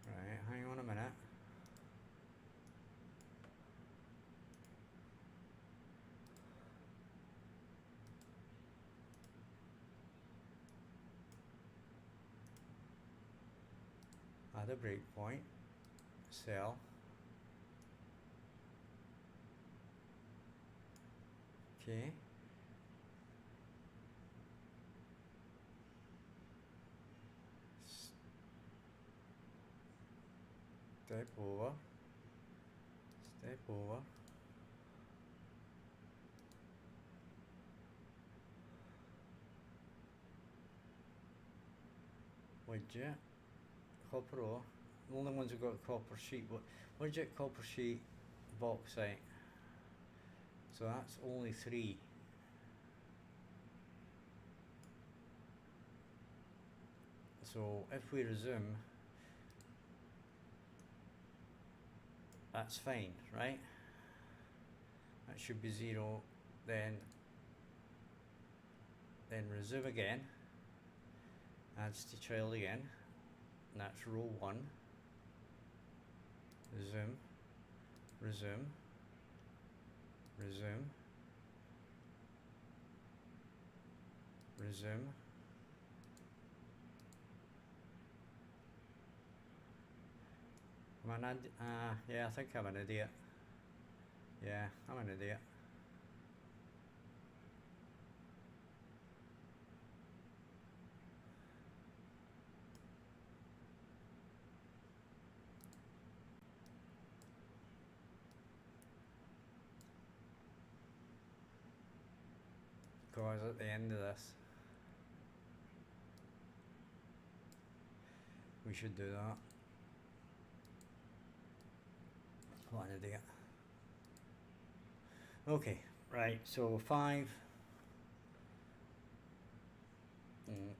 right, hang on a minute. Add a breakpoint, sell, okay, step over, step over, widget, copper ore. The only ones who got copper sheet, widget, copper sheet, bauxite. So that's only 3. So if we resume, that's fine, right? That should be 0, then resume again, adds to child again, and that's row 1, resume, resume, resume, resume, yeah, I think I'm an idiot. Yeah, I'm an idiot. Because at the end of this, we should do that. What an idiot. Okay, right, so 5.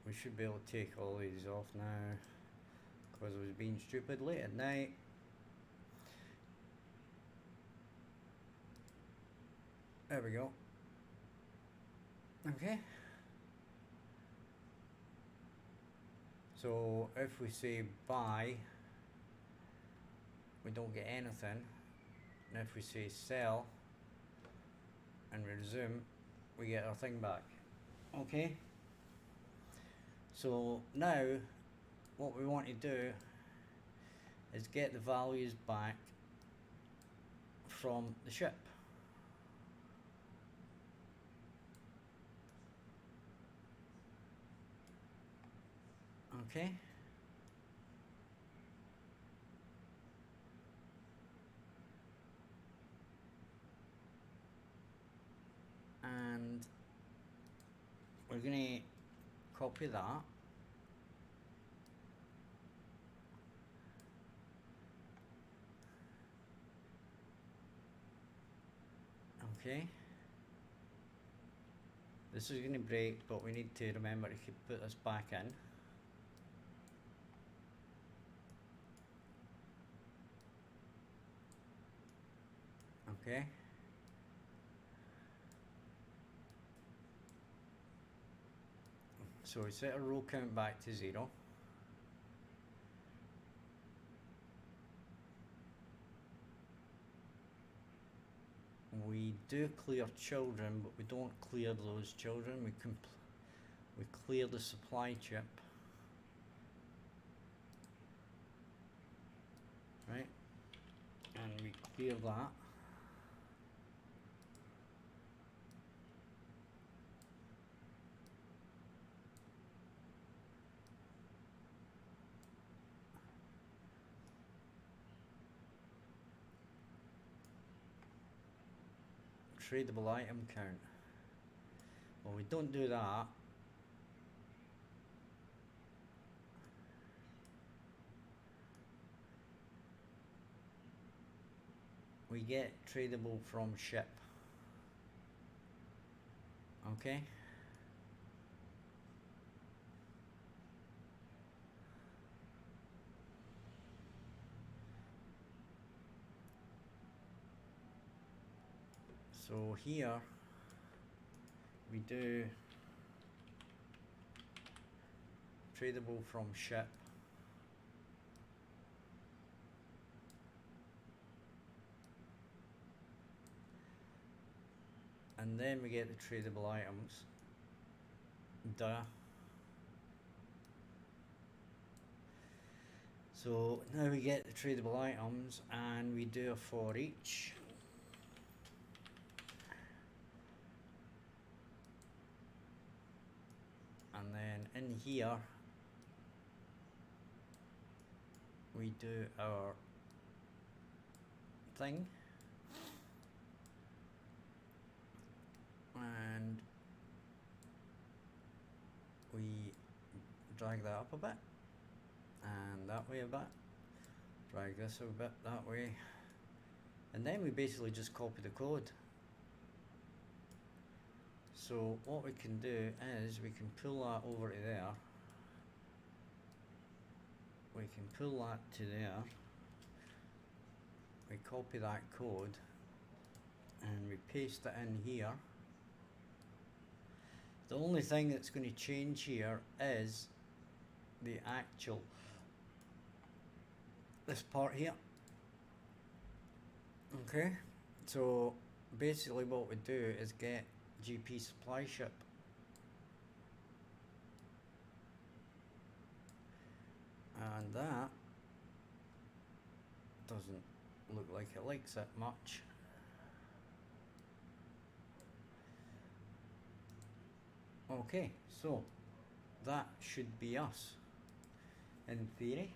We should be able to take all these off now, because I was being stupid late at night. There we go. Okay. So if we say buy, we don't get anything. And if we say sell and resume, we get our thing back. Okay. So now what we want to do is get the values back from the ship. Okay. And we're going to copy that. Okay. This is going to break, but we need to remember to put this back in. Okay. So we set our row count back to 0. We do clear children, but we don't clear those children. We clear the supply chip. Right? And we clear that. Tradable item count. Well, we don't do that. We get tradable from ship. Okay. So here we do tradable from ship. And then we get the tradable items. Duh. So now we get the tradable items and we do a for each. And then in here we do our thing. And we drag that up a bit and that way a bit, drag this a bit that way, and then we basically just copy the code. So what we can do is we can pull that over to there, we can pull that to there, we copy that code and we paste it in here, The only thing that's going to change here is the actual, this part here. Okay, so basically what we do is get GP supply ship. And that doesn't look like it likes it much. Okay, so that should be us in theory.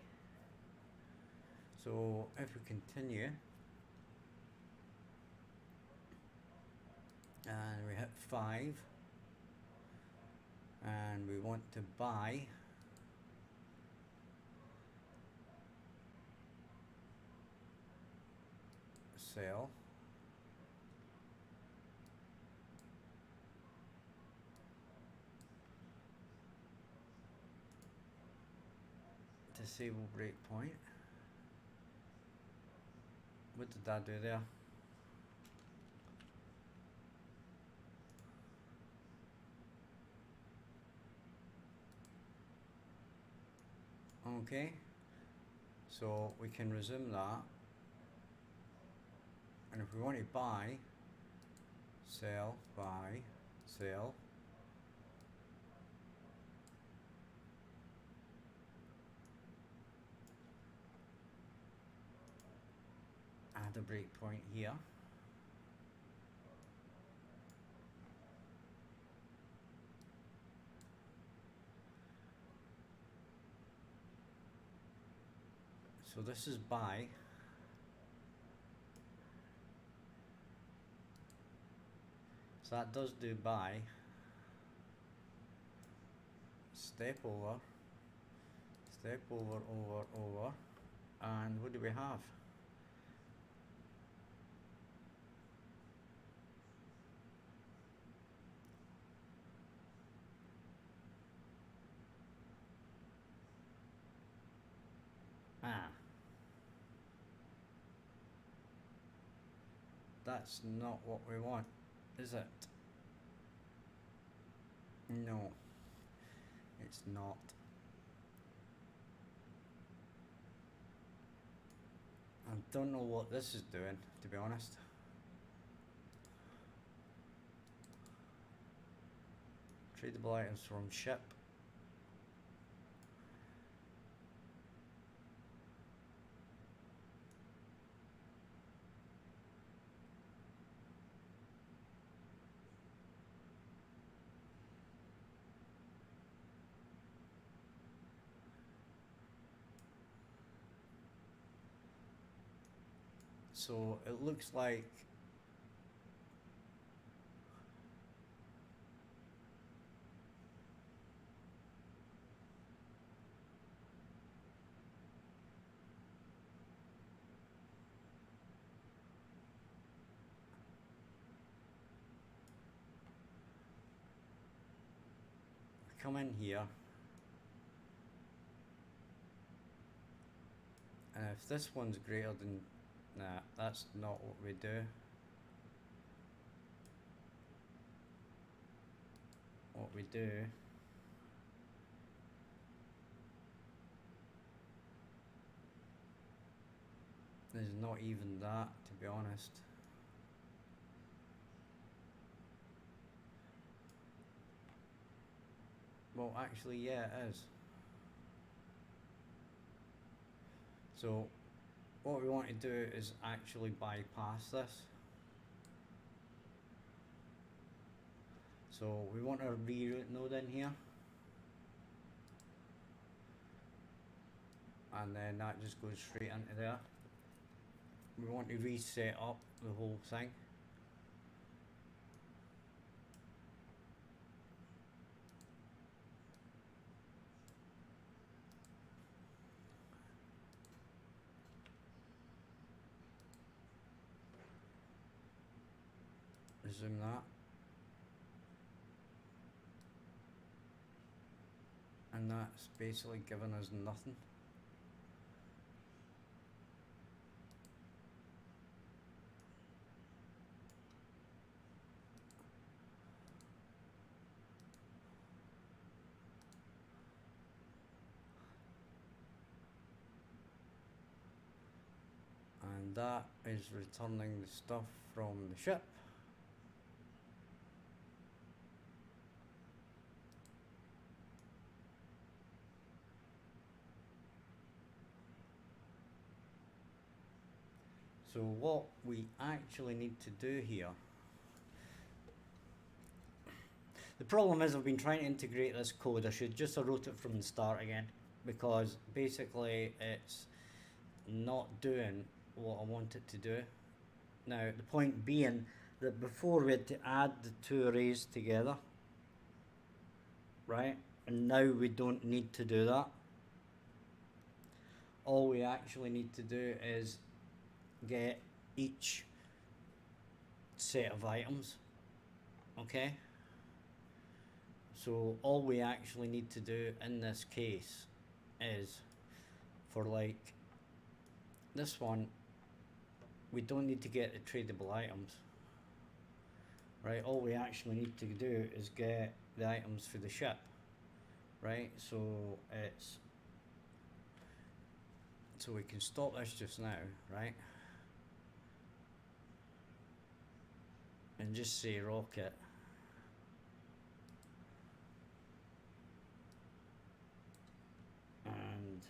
So if we continue and we hit 5 and we want to buy sell, disable breakpoint. What did that do there? Okay, so we can resume that, and if we want to buy, sell, buy, sell, add a breakpoint here. So this is buy. So that does do buy. Step over, over, and what do we have? Ah, that's not what we want, is it? No, it's not. I don't know what this is doing, to be honest. Tradable items from ship. So it looks like come in here, and if this one's greater than, nah, that's not what we do. What we do is not even that, to be honest. Well, actually, yeah, it is. So what we want to do is actually bypass this. So we want our reroute node in here, and then that just goes straight into there. We want to reset up the whole thing. Resume that. And that's basically giving us nothing. and that is returning the stuff from the ship. So what we actually need to do here, the problem is I've been trying to integrate this code. I should just have wrote it from the start again, because basically it's not doing what I want it to do. Now the point being that before we had to add the two arrays together, right? And now we don't need to do that. All we actually need to do is get each set of items, okay? So all we actually need to do in this case is, for like this one, we don't need to get the tradable items, right? All we actually need to do is get the items for the ship, right? So we can stop this just now, right? And just say rocket. And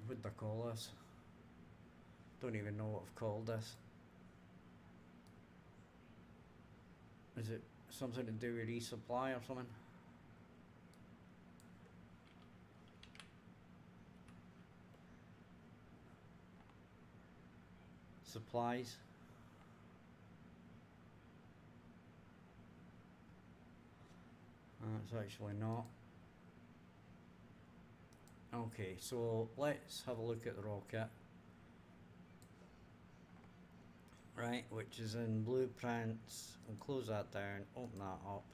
what do I call this? Don't even know what I've called this. Is it something to do with resupply or something? Supplies. It's actually not. Okay, so let's have a look at the rocket. Right, which is in blueprints. We'll close that down, open that up.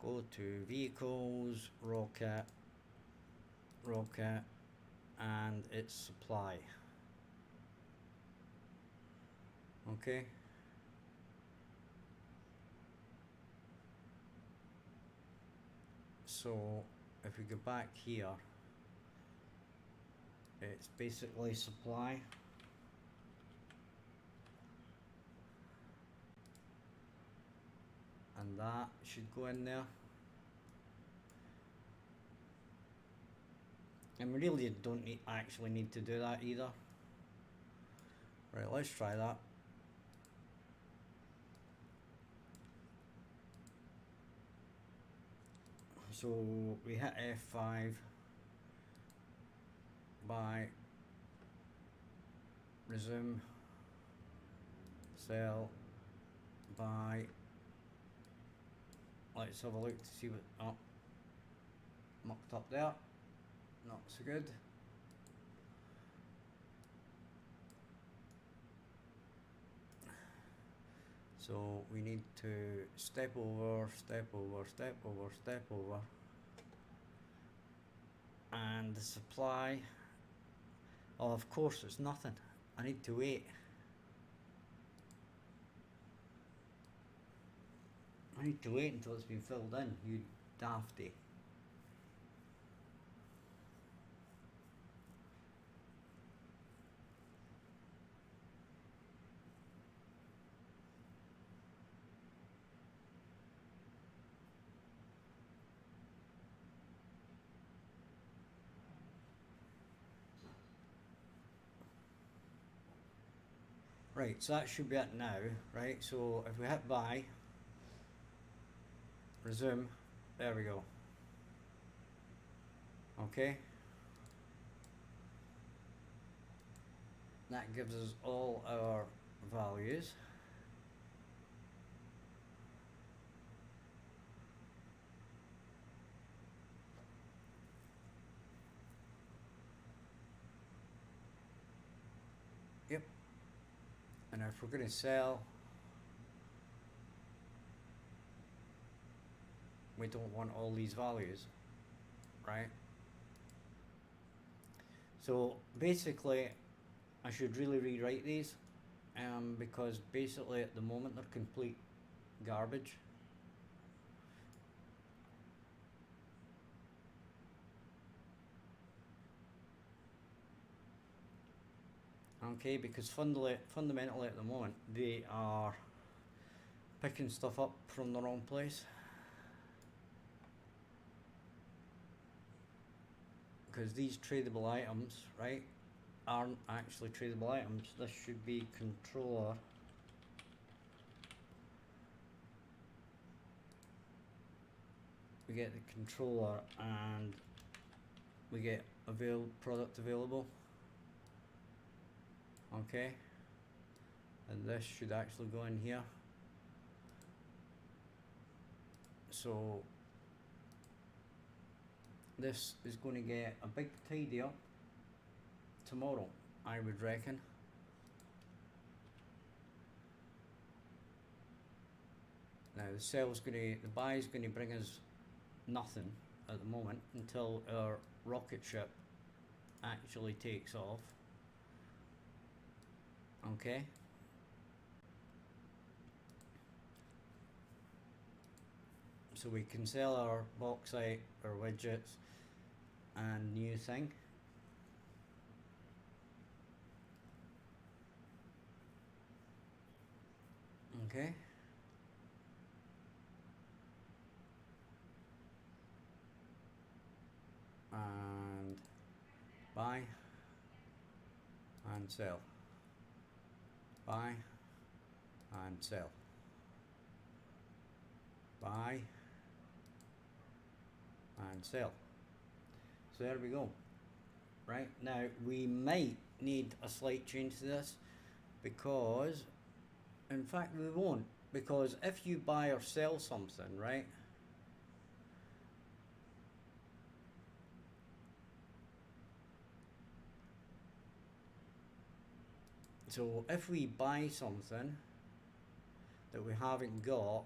Go to vehicles, rocket, and its supply. Okay. So if we go back here, it's basically supply. And that should go in there. And we really don't actually need to do that either. Right, let's try that. So we hit F5, buy, resume, sell, buy. Let's have a look to see what, oh, mucked up there, not so good. So we need to step over, and the supply, oh of course it's nothing, I need to wait. I need to wait until it's been filled in, you dafty. Right, so that should be it now, right? So if we hit buy, resume, there we go. Okay. That gives us all our values. Yep. And if we're going to sell, we don't want all these values, right? So basically I should really rewrite these because basically at the moment they're complete garbage. Okay, because fundamentally at the moment they are picking stuff up from the wrong place. Because these tradable items, right, aren't actually tradable items. This should be controller. We get the controller and we get product available. Okay, and this should actually go in here. So this is going to get a big tidy up tomorrow, I would reckon. Now the buy is going to bring us nothing at the moment until our rocket ship actually takes off. Okay. So we can sell our bauxite, our widgets, and new thing. Okay. And buy and sell. Buy and sell. Buy and sell. So there we go. Right, now we might need a slight change to this, because in fact we won't, because if you buy or sell something, right, so if we buy something that we haven't got,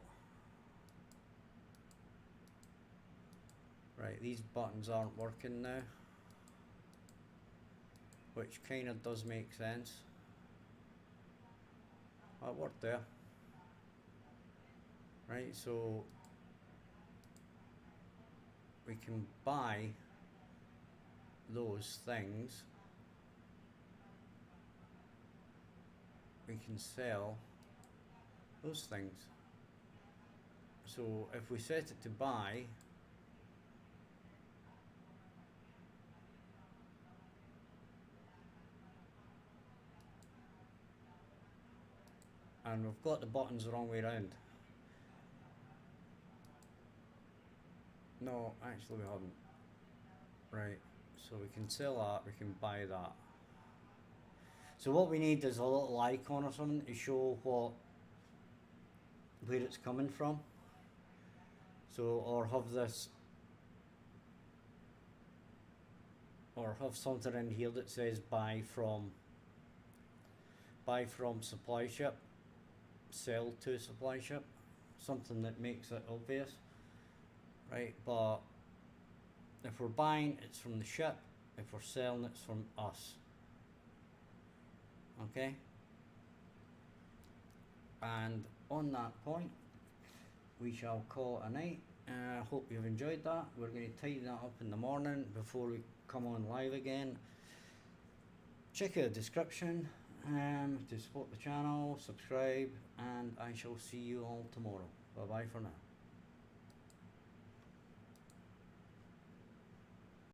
right, these buttons aren't working now, which kind of does make sense. That worked there. Right, so we can buy those things. We can sell those things. So if we set it to buy, and we've got the buttons the wrong way around. No, actually we haven't. Right, so we can sell that, we can buy that. So what we need is a little icon or something to show where it's coming from. So, or have this, or have something in here that says buy from supply ship, sell to supply ship, something that makes it obvious, right? But if we're buying, it's from the ship. If we're selling, it's from us. Okay? And on that point, we shall call it a night. Hope you've enjoyed that. We're going to tidy that up in the morning before we come on live again. Check out the description to support the channel, subscribe, and I shall see you all tomorrow. Bye bye for now.